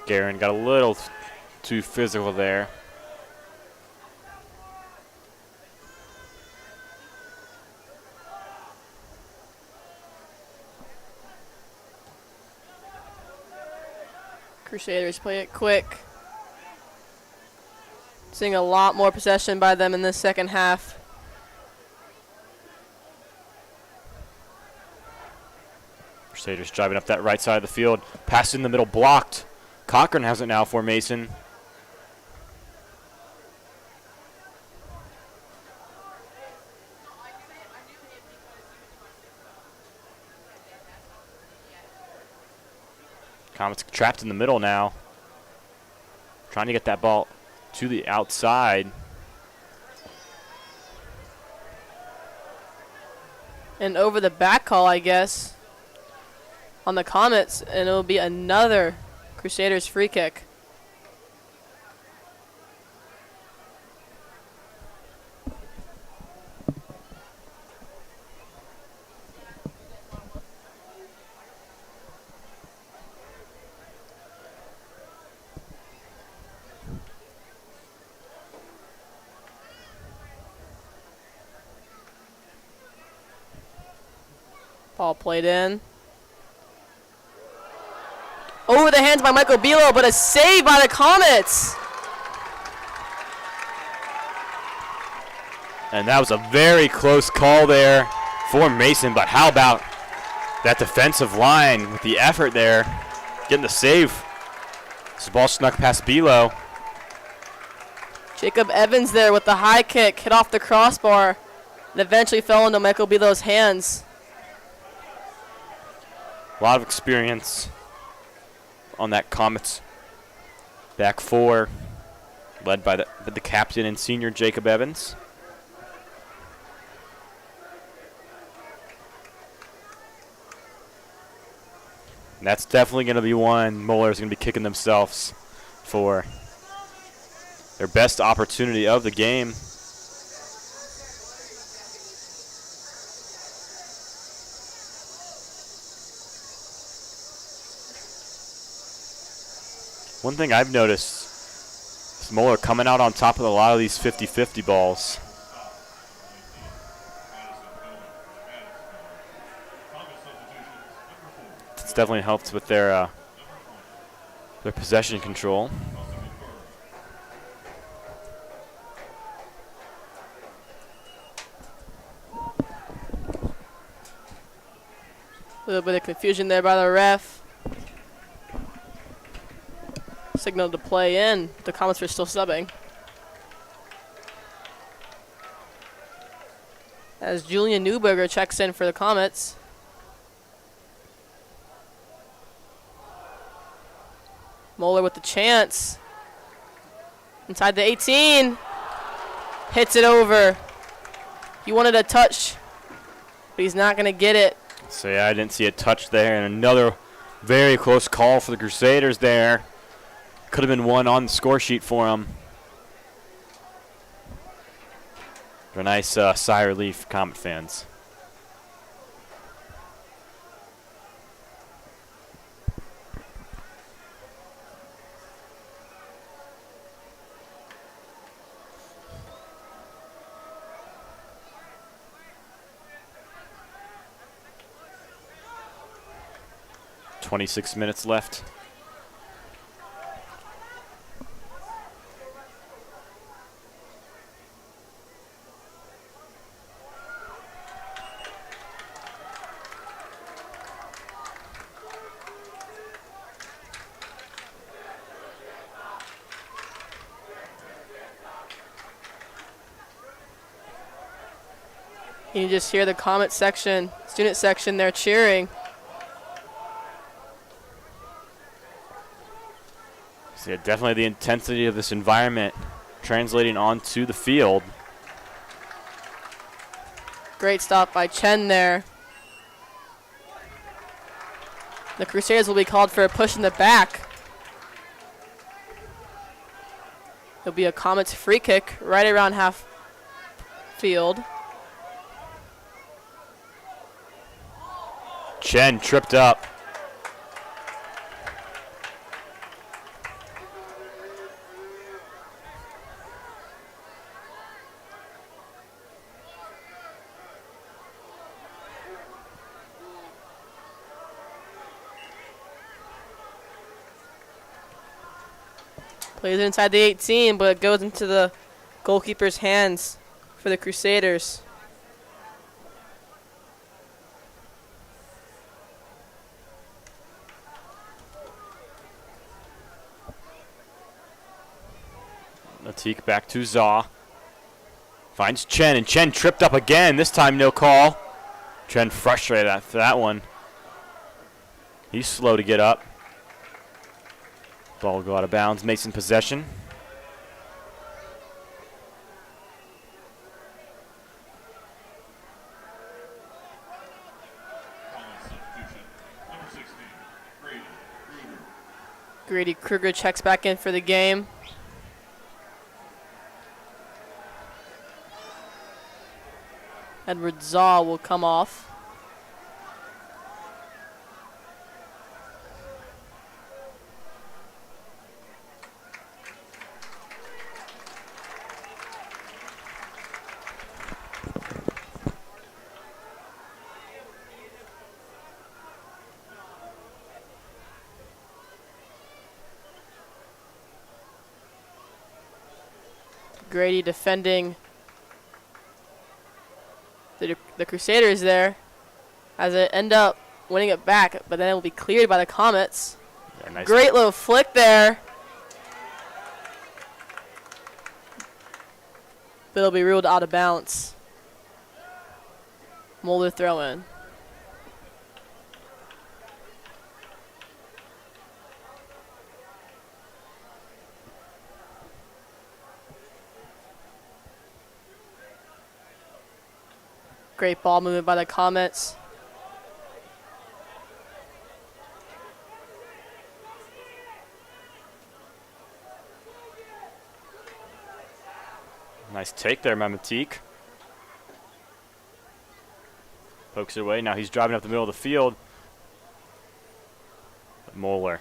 Garen got a little too physical there. Crusaders play it quick. Seeing a lot more possession by them in this second half. Crusaders driving up that right side of the field. Pass in the middle, blocked. Cochran has it now for Mason. Comets trapped in the middle now. Trying to get that ball to the outside. And over the back call, I guess, on the Comets, and it'll be another Crusaders free kick. Ball played in. Over the hands by Michael Bilo, but a save by the Comets. And that was a very close call there for Mason, but how about that defensive line with the effort there, getting the save. This ball snuck past Bilo. Jacob Evans there with the high kick, hit off the crossbar, and eventually fell into Michael Bilo's hands. A lot of experience on that Comets back four, led by the captain and senior Jacob Evans. And that's definitely going to be one Moeller's going to be kicking themselves for their best opportunity of the game. One thing I've noticed is Moeller coming out on top of a lot of these 50-50 balls. It's definitely helped with their possession control. A little bit of confusion there by the ref. Signal to play in. The Comets are still subbing. As Julian Newberger checks in for the Comets. Moeller with the chance. Inside the 18. Hits it over. He wanted a touch, but he's not going to get it. So yeah, I didn't see a touch there, and another very close call for the Crusaders there. Could have been one on the score sheet for them. A nice sigh of relief, Comet fans. .26 minutes left. You can just hear the comment section, student section there cheering. So yeah, definitely the intensity of this environment translating onto the field. Great stop by Chen there. The Crusaders will be called for a push in the back. It'll be a Comets free kick right around half field. Chen tripped up. Plays it inside the 18, but it goes into the goalkeeper's hands for the Crusaders. Natik back to Zaw. Finds Chen, and Chen tripped up again. This time no call. Chen frustrated after that one. He's slow to get up. Ball will go out of bounds. Mason possession. Grady Kruger checks back in for the game. Edward Zaw will come off. Grady defending the Crusaders there as they end up winning it back, but then it will be cleared by the Comets. Yeah, nice. Great little flick there. But it'll be ruled out of bounds. Moeller throw in. Great ball movement by the Comets. Nice take there, Mamatique. Pokes it away. Now he's driving up the middle of the field. But Moeller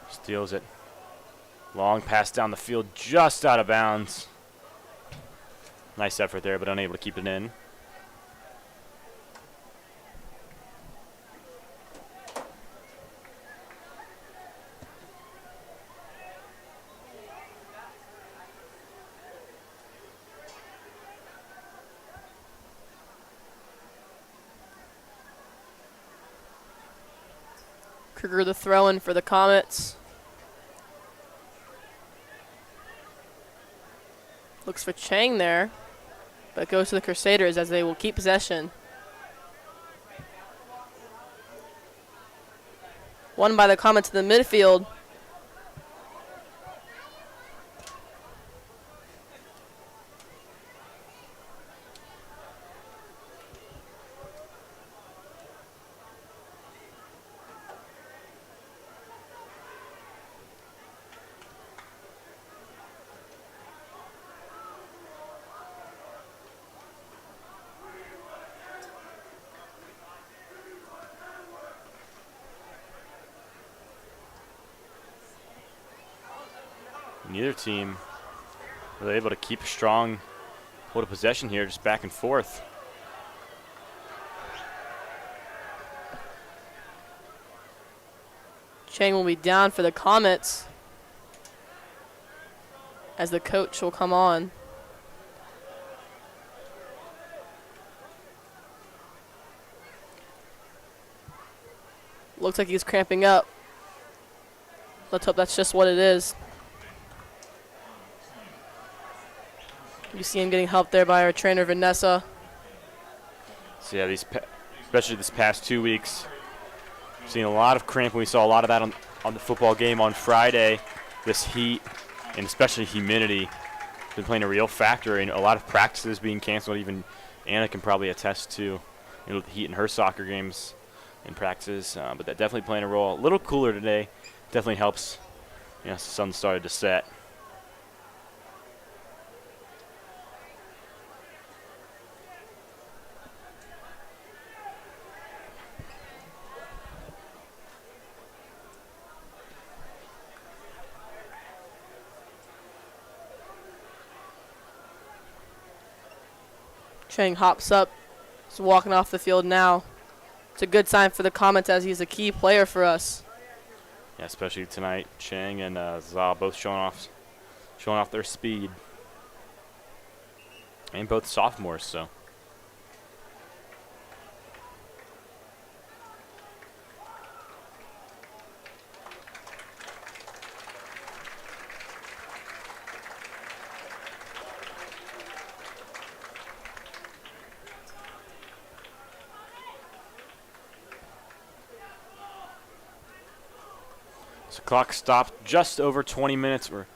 steals it. Long pass down the field, just out of bounds. Nice effort there, but unable to keep it in. Kruger the throw-in for the Comets. Looks for Chang there, but goes to the Crusaders as they will keep possession. Won by the Comets in the midfield. Neither team was able to keep a strong hold of possession here, just back and forth. Chang will be down for the Comets as the coach will come on. Looks like he's cramping up. Let's hope that's just what it is. You see him getting helped there by our trainer, Vanessa. So yeah, especially this past 2 weeks, we've seen a lot of cramping. We saw a lot of that on the football game on Friday. This heat and especially humidity has been playing a real factor in a lot of practices being canceled. Even Anna can probably attest to the heat in her soccer games and practices, but that definitely playing a role. A little cooler today definitely helps. The sun started to set. Chang hops up. He's walking off the field now. It's a good sign for the Comets as he's a key player for us. Yeah, especially tonight, Chang and Za both showing off their speed, and both sophomores. So. So clock stopped just over 20 minutes. We're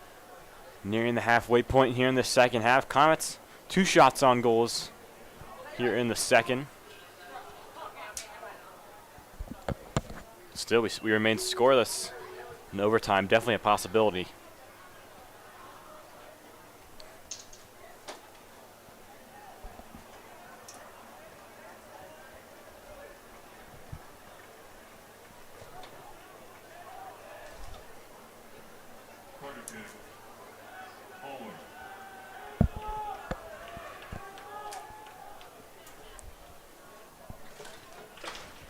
nearing the halfway point here in the second half. Comets, 2 shots on goals here in the second. Still, we remain scoreless in overtime. Definitely a possibility.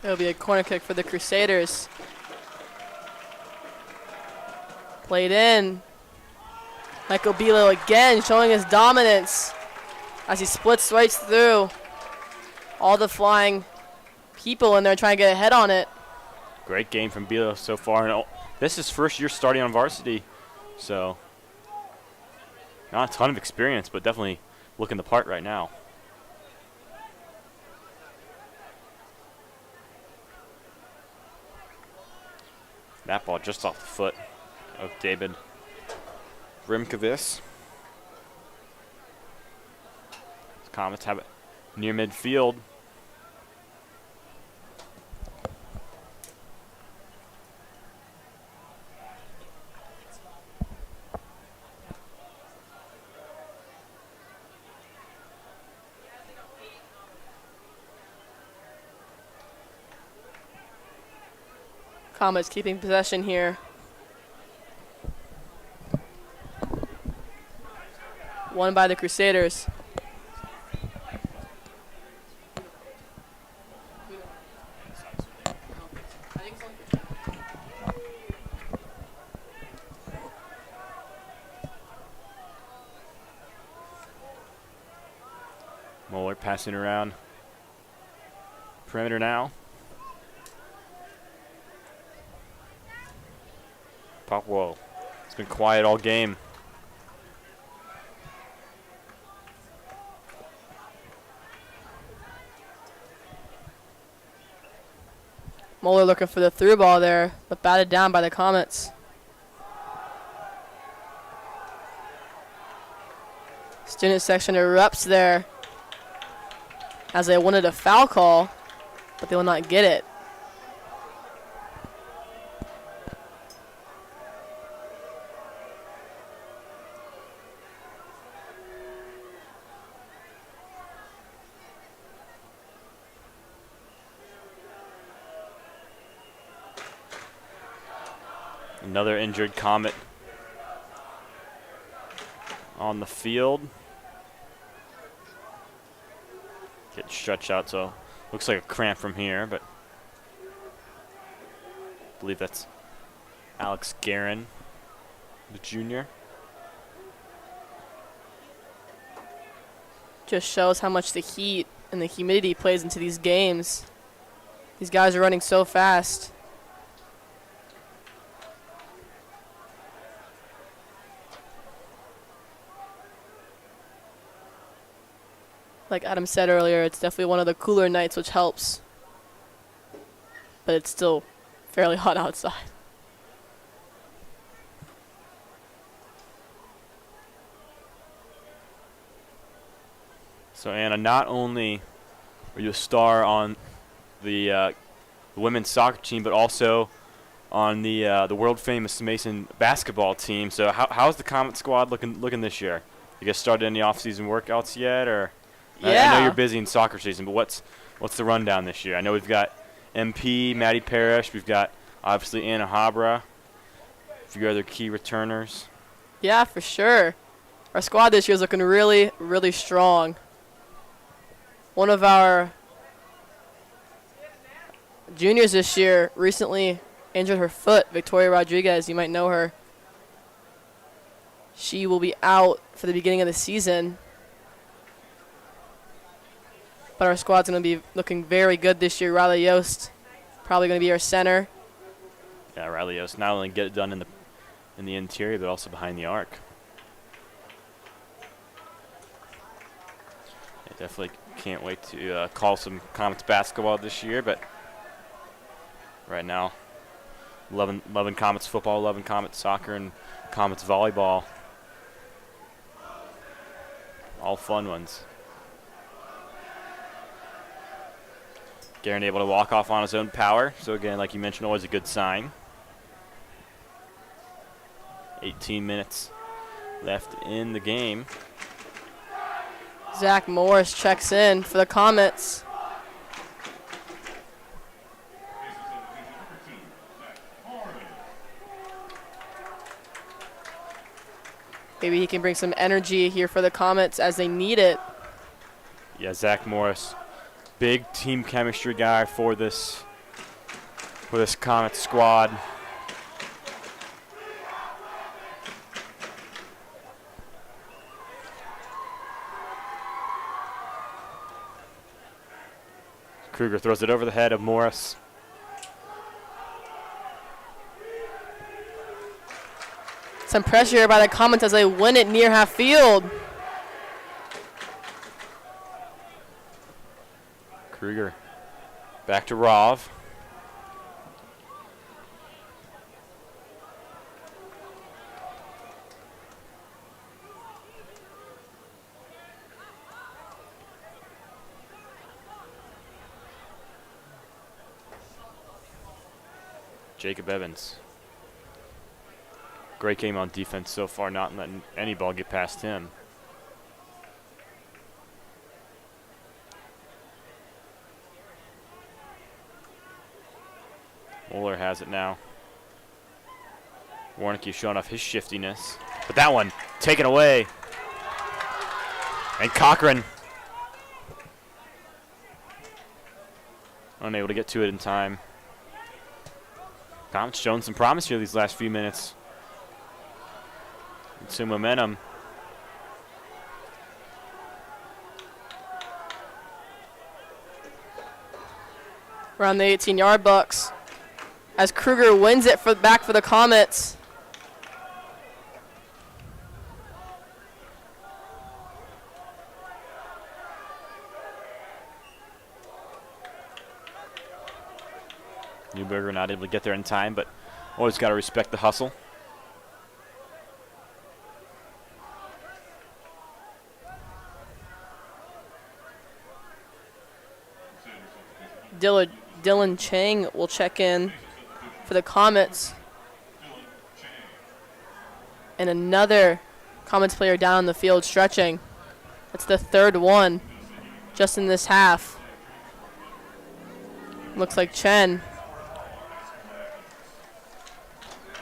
It'll be a corner kick for the Crusaders. Played in. Michael Bilo again showing his dominance as he splits right through all the flying people in there trying to get a head on it. Great game from Bilo so far. And this is first year starting on varsity, so not a ton of experience, but definitely looking the part right now. That ball just off the foot of David Rimkovis. The Comets have it near midfield. Comets keeping possession here. Won by the Crusaders. Moeller passing around perimeter now. Whoa, it's been quiet all game. Moeller looking for the through ball there, but batted down by the Comets. Student section erupts there as they wanted a foul call, but they will not get it. Another injured Comet on the field. Getting stretched out, so looks like a cramp from here, but I believe that's Alex Guerin, the junior. Just shows how much the heat and the humidity plays into these games. These guys are running so fast. Like Adam said earlier, it's definitely one of the cooler nights, which helps. But it's still fairly hot outside. So Anna, not only are you a star on the women's soccer team, but also on the world famous Mason basketball team. So how's the Comet squad looking this year? You guys started any off-season workouts yet, or? Yeah. I know you're busy in soccer season, but what's the rundown this year? I know we've got MP, Maddie Parrish, we've got obviously Anna Habra, a few other key returners. Yeah, for sure. Our squad this year is looking really, really strong. One of our juniors this year recently injured her foot, Victoria Rodriguez. You might know her. She will be out for the beginning of the season. But our squad's going to be looking very good this year. Riley Yost probably going to be our center. Yeah, Riley Yost not only get it done in the interior, but also behind the arc. I definitely can't wait to call some Comets basketball this year, but right now, loving Comets football, loving Comets soccer, and Comets volleyball. All fun ones. Garen able to walk off on his own power. So again, like you mentioned, always a good sign. 18 minutes left in the game. Zach Morris checks in for the Comets. Maybe he can bring some energy here for the Comets as they need it. Yeah, Zach Morris, big team chemistry guy for this Comet squad. Kruger throws it over the head of Morris. Some pressure here by the Comets as they win it near half field. Kruger back to Rov. Jacob Evans. Great game on defense so far, not letting any ball get past him. Moeller has it now. Warnicki showing off his shiftiness. But that one taken away. And Cochran unable to get to it in time. Comets shown some promise here these last few minutes. And some momentum. Around the 18-yard box as Kruger wins it back for the Comets. Newberger not able to get there in time, but always got to respect the hustle. Dylan Chang will check in for the Comets. And another Comets player down on the field stretching. That's the third one just in this half. Looks like Chen.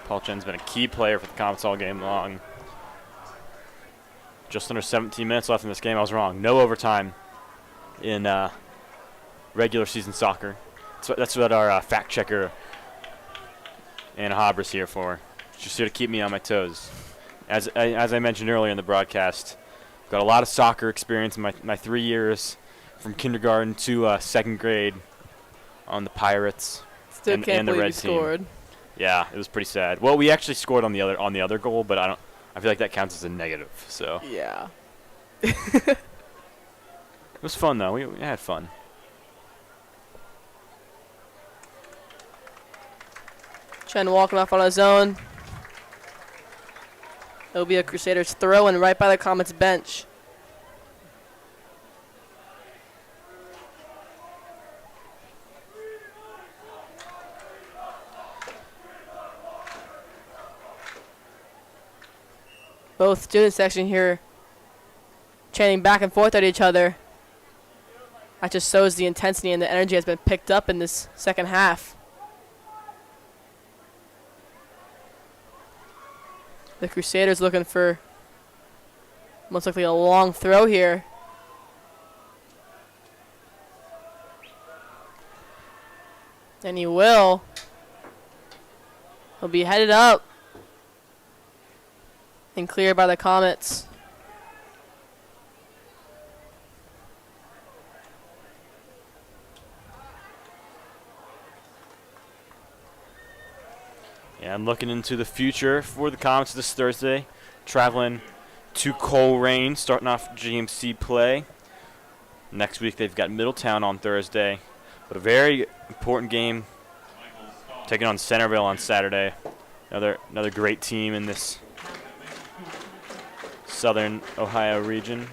Paul Chen's been a key player for the Comets all game long. Just under 17 minutes left in this game. I was wrong. No overtime in regular season soccer. That's what our fact checker Anna Habra's here for. Just here to keep me on my toes. As I mentioned earlier in the broadcast, I've got a lot of soccer experience in my 3 years from kindergarten to second grade on the Pirates Still and can't the believe Red you team. scored. Yeah, it was pretty sad. Well, we actually scored on the other goal, but I feel like that counts as a negative. So Yeah. It was fun, though. We had fun. Chen walking off on his own. It'll be a Crusaders throw and right by the Comets bench. Both student section here chanting back and forth at each other. That just shows the intensity and the energy has been picked up in this second half. The Crusaders looking for most likely a long throw here. And he will. He'll be headed up and cleared by the Comets. Yeah, I'm looking into the future for the Comets this Thursday. Traveling to Coleraine, starting off GMC play. Next week they've got Middletown on Thursday. But a very important game, taking on Centerville on Saturday. Another great team in this Southern Ohio region.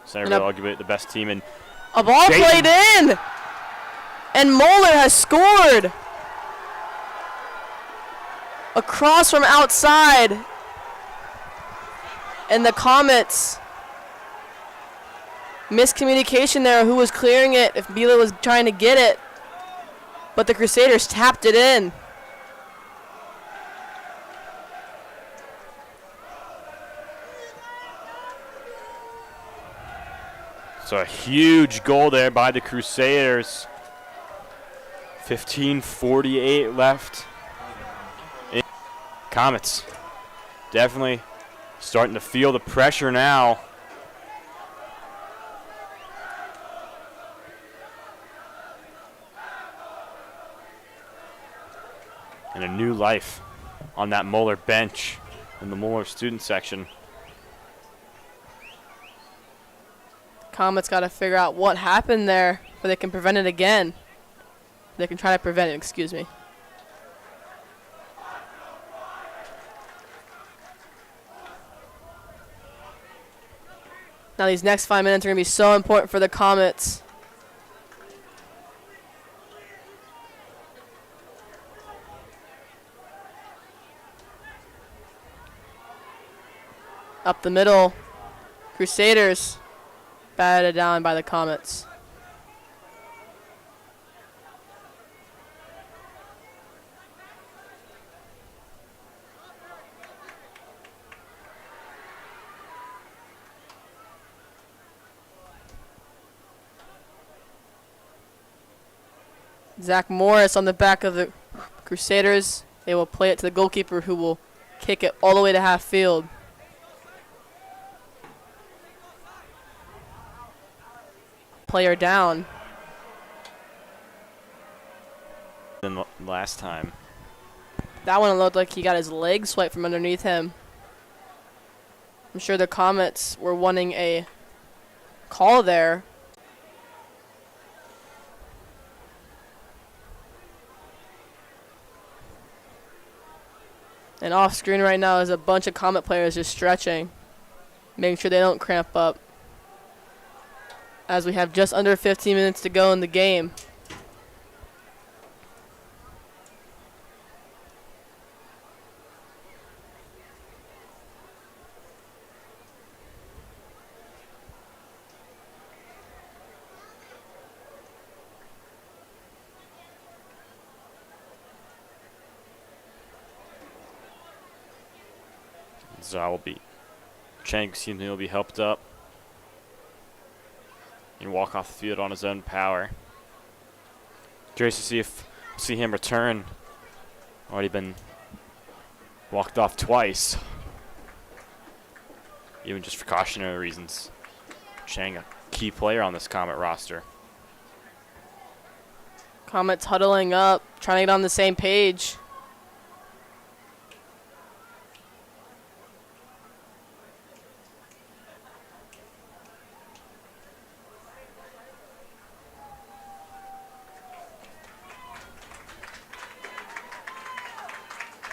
Centerville, arguably the best team in. A ball played in, and Moeller has scored. Across from outside, and the Comets. Miscommunication there, who was clearing it, if Bila was trying to get it. But the Crusaders tapped it in. So a huge goal there by the Crusaders. 15:48 left. Comets definitely starting to feel the pressure now. And a new life on that Moeller bench in the Moeller student section. Comets got to figure out what happened there so they can prevent it again. They can try to prevent it, excuse me. Now these next 5 minutes are going to be so important for the Comets. Up the middle, Crusaders batted down by the Comets. Zach Morris on the back of the Crusaders. They will play it to the goalkeeper, who will kick it all the way to half field. Player down. Than last time. That one looked like he got his leg swiped from underneath him. I'm sure the Comets were wanting a call there. And off screen right now is a bunch of Comet players just stretching, making sure they don't cramp up, as we have just under 15 minutes to go in the game. Chang seems will be helped up and walk off the field on his own power. Curious to see him return. Already been walked off twice, even just for cautionary reasons. Chang, a key player on this Comet roster. Comets huddling up, trying to get on the same page.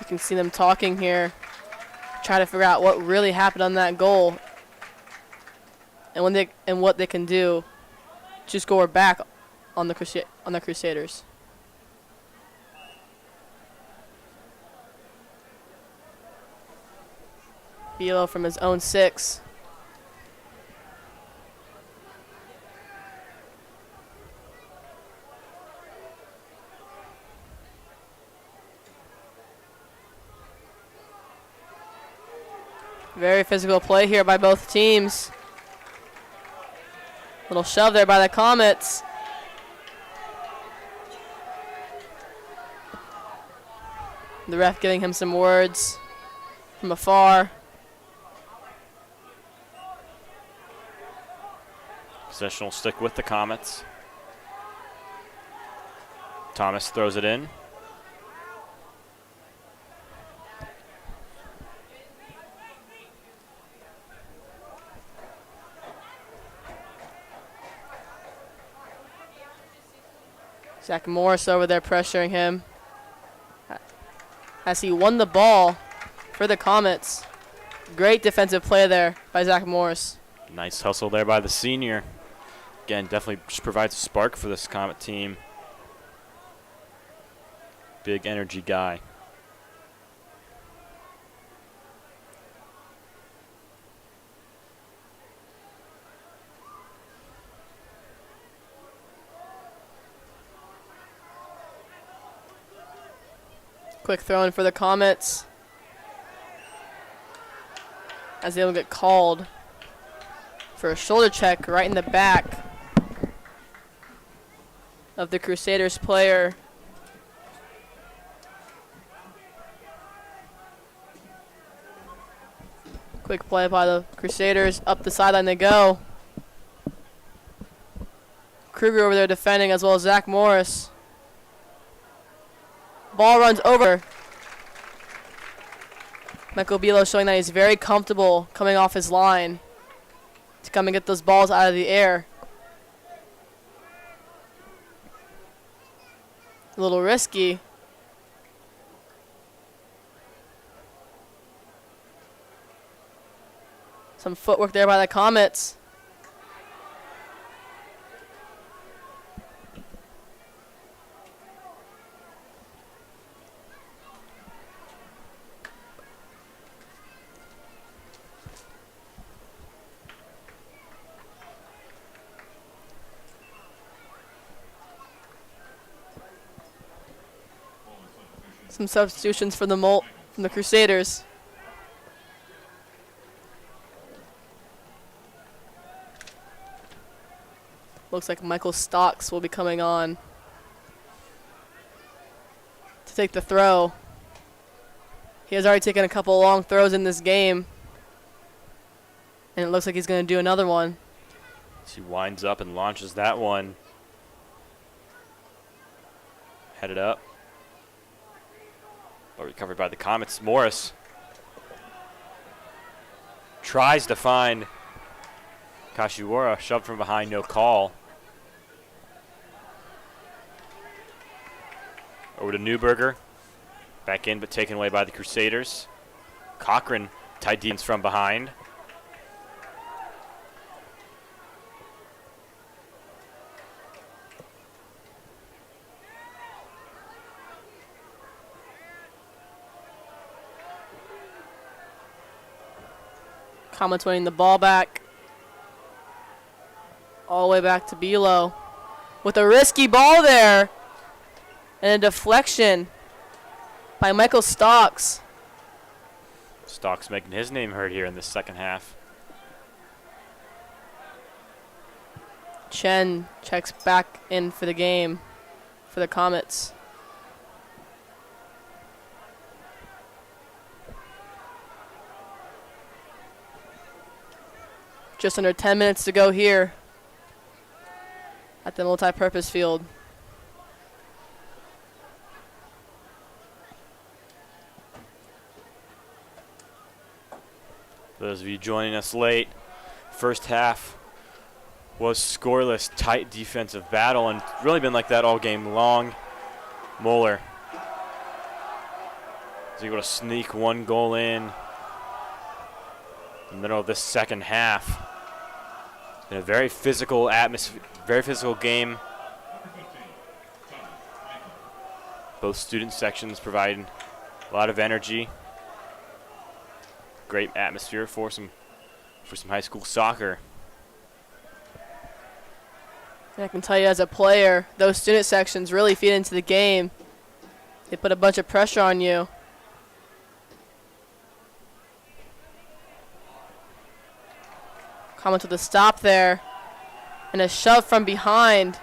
You can see them talking here, trying to figure out what really happened on that goal and what they can do to score back on the Crusaders. Bilo from his own 6. Very physical play here by both teams. Little shove there by the Comets. The ref giving him some words from afar. Possession will stick with the Comets. Thomas throws it in. Zach Morris over there pressuring him as he won the ball for the Comets. Great defensive play there by Zach Morris. Nice hustle there by the senior. Again, definitely just provides a spark for this Comet team. Big energy guy. Quick throw in for the Comets as they will get called for a shoulder check right in the back of the Crusaders player. Quick play by the Crusaders. Up the sideline they go. Kruger over there defending, as well as Zach Morris. Ball runs over. Michael Bilo showing that he's very comfortable coming off his line to come and get those balls out of the air. A little risky. Some footwork there by the Comets. Some substitutions for from the Crusaders. Looks like Michael Stocks will be coming on to take the throw. He has already taken a couple long throws in this game, and it looks like he's going to do another one. He winds up and launches that one. Headed up. But recovered by the Comets. Morris tries to find Kashiwara, shoved from behind, no call. Over to Newberger. Back in, but taken away by the Crusaders. Cochran tight defense from behind. Comets winning the ball back. All the way back to Bilo. With a risky ball there. And a deflection by Michael Stocks. Stocks making his name heard here in the second half. Chen checks back in for the game for the Comets. Just under 10 minutes to go here at the multi-purpose field. For those of you joining us late, first half was scoreless, tight defensive battle, and really been like that all game long. Moeller He's able to sneak one goal in the middle of this second half. In a very physical atmosphere, very physical game. Both student sections providing a lot of energy. Great atmosphere for some high school soccer. And I can tell you as a player, those student sections really feed into the game. They put a bunch of pressure on you. Comment with a stop there. And a shove from behind.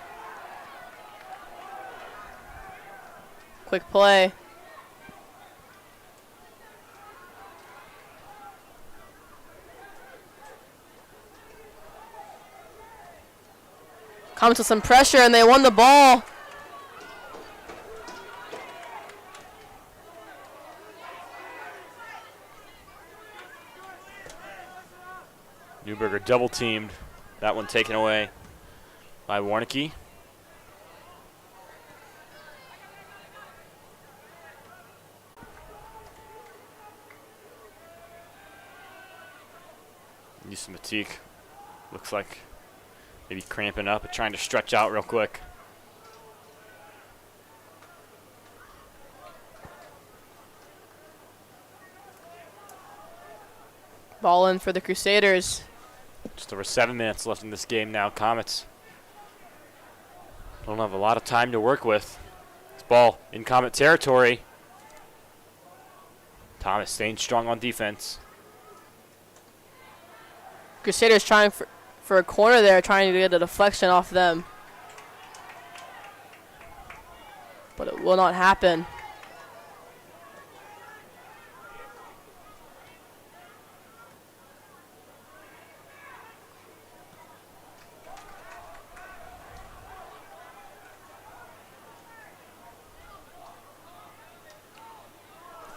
Quick play. Comes with some pressure, and they won the ball. Newberger double teamed. That one taken away by Warnicki. Mateke looks like maybe cramping up and trying to stretch out real quick. Ball in for the Crusaders. Just over 7 minutes left in this game now. Comets don't have a lot of time to work with. This ball in Comet territory. Thomas staying strong on defense. Crusaders trying for a corner there, trying to get a deflection off them. But it will not happen.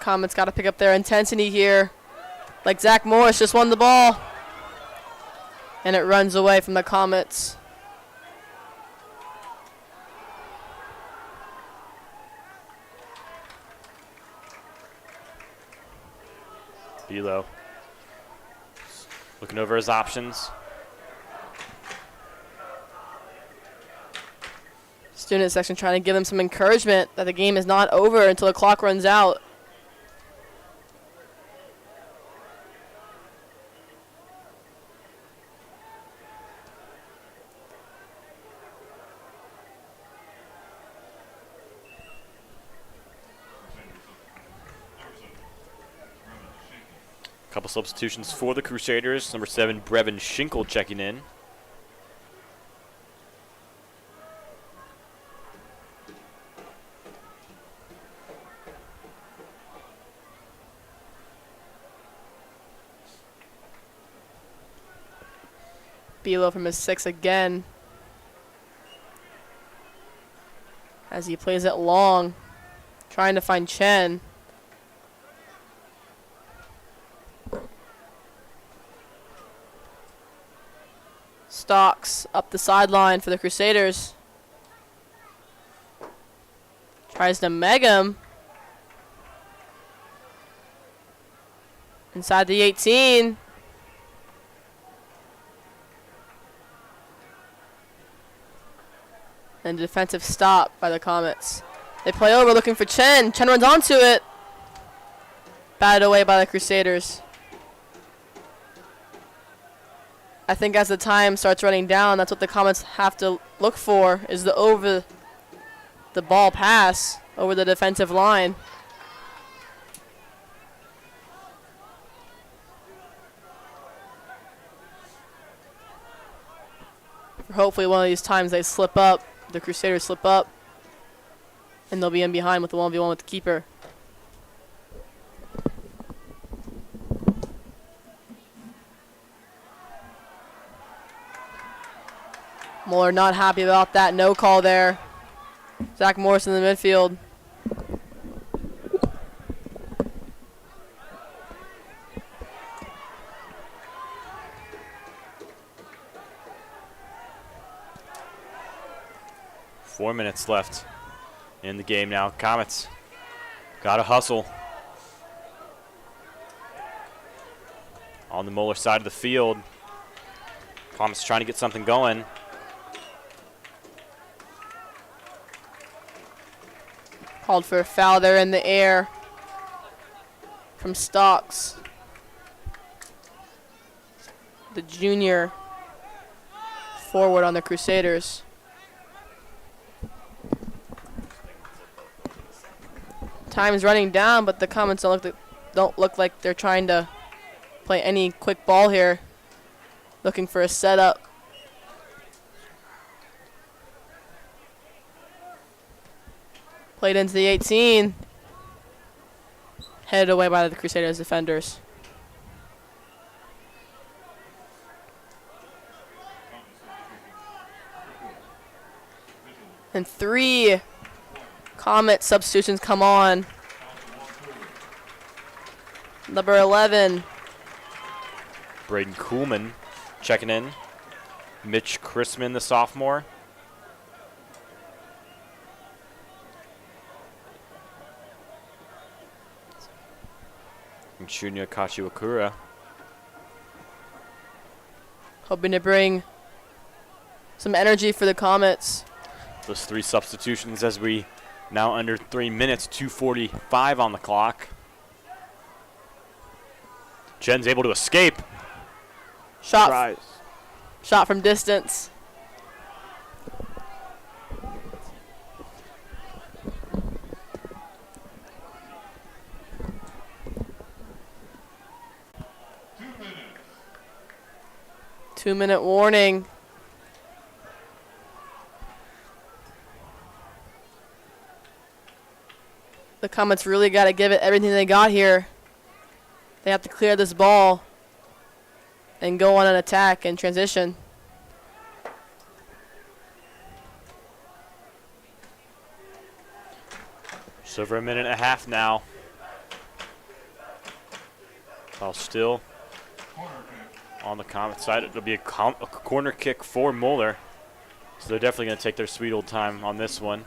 Comets got to pick up their intensity here. Like Zach Morris just won the ball. And it runs away from the Comets. Bilo looking over his options. Student section trying to give them some encouragement that the game is not over until the clock runs out. Couple substitutions for the Crusaders. Number 7, Brevin Schinkel checking in. Bilo from his 6 again. As he plays it long, trying to find Chen. Stocks up the sideline for the Crusaders. Tries to meg him. Inside the 18. And defensive stop by the Comets. They play over looking for Chen. Chen runs onto it. Batted away by the Crusaders. I think as the time starts running down, that's what the Comets have to look for, is the over the ball pass over the defensive line. Hopefully one of these times they slip up, the Crusaders slip up, and they'll be in behind with the 1v1 with the keeper. Moeller not happy about that no call there. Zach Morris in the midfield. Four minutes left in the game now. Comets gotta hustle. on the Moeller side of the field. Comets trying to get something going. Called for a foul there in the air from Stocks, the junior forward on the Crusaders. Time's running down, but the Comets don't look like they're trying to play any quick ball here. Looking for a setup. Played into the 18. Headed away by the Crusaders defenders. And 3 Comet substitutions come on. Number 11. Braden Kuhlman checking in. Mitch Chrisman, the sophomore. And Shunya Kachiwakura. Hoping to bring some energy for the Comets. Those 3 substitutions as we now under 3 minutes, 2:45 on the clock. Jen's able to escape. Shot from distance. Two-minute warning. The Comets really got to give it everything they got here. They have to clear this ball and go on an attack and transition. Just over a minute and a half now. Ball still on the Comet side. It'll be a corner kick for Moeller. So they're definitely going to take their sweet old time on this one.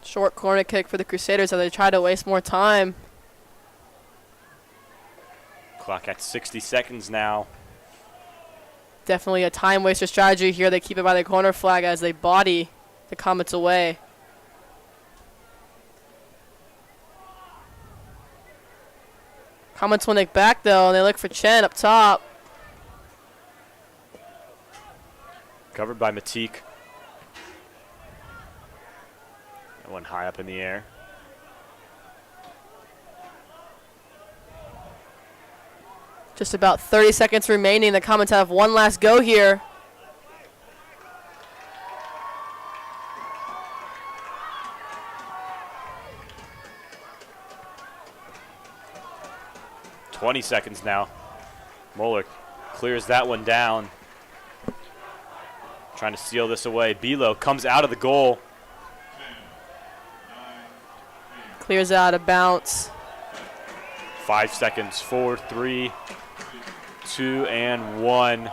Short corner kick for the Crusaders as they try to waste more time. Clock at 60 seconds now. Definitely a time waster strategy here. They keep it by the corner flag as they body the Comets away. Comets win it back though, and they look for Chen up top. Covered by Matique. That one high up in the air. Just about 30 seconds remaining. The Comets have one last go here. .20 seconds now. Moeller clears that one down. Trying to seal this away. Bilo comes out of the goal. Clears out of bounce. 5 seconds. 4, 3, 2, and 1. And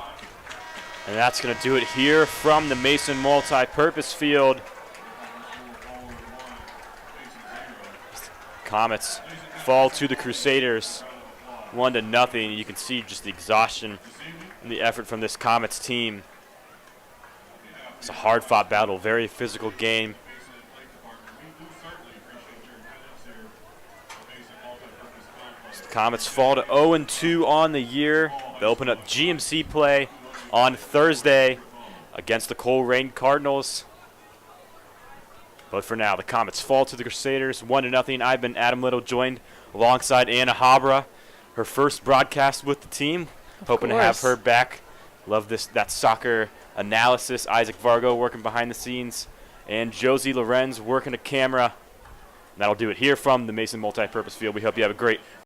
that's going to do it here from the Mason multi-purpose field. Comets fall to the Crusaders 1-0. You can see just the exhaustion and the effort from this Comets team. It's a hard-fought battle, very physical game. The Comets fall to 0-2 on the year. They open up GMC play on Thursday against the Coleraine Cardinals. But for now, the Comets fall to the Crusaders 1-0. I've been Adam Little, joined alongside Anna Habra, her first broadcast with the team. Hoping to have her back. Love that soccer analysis. Isaac Vargo working behind the scenes, and Josie Lorenz working a camera. And that'll do it here from the Mason multi-purpose field. We hope you have a great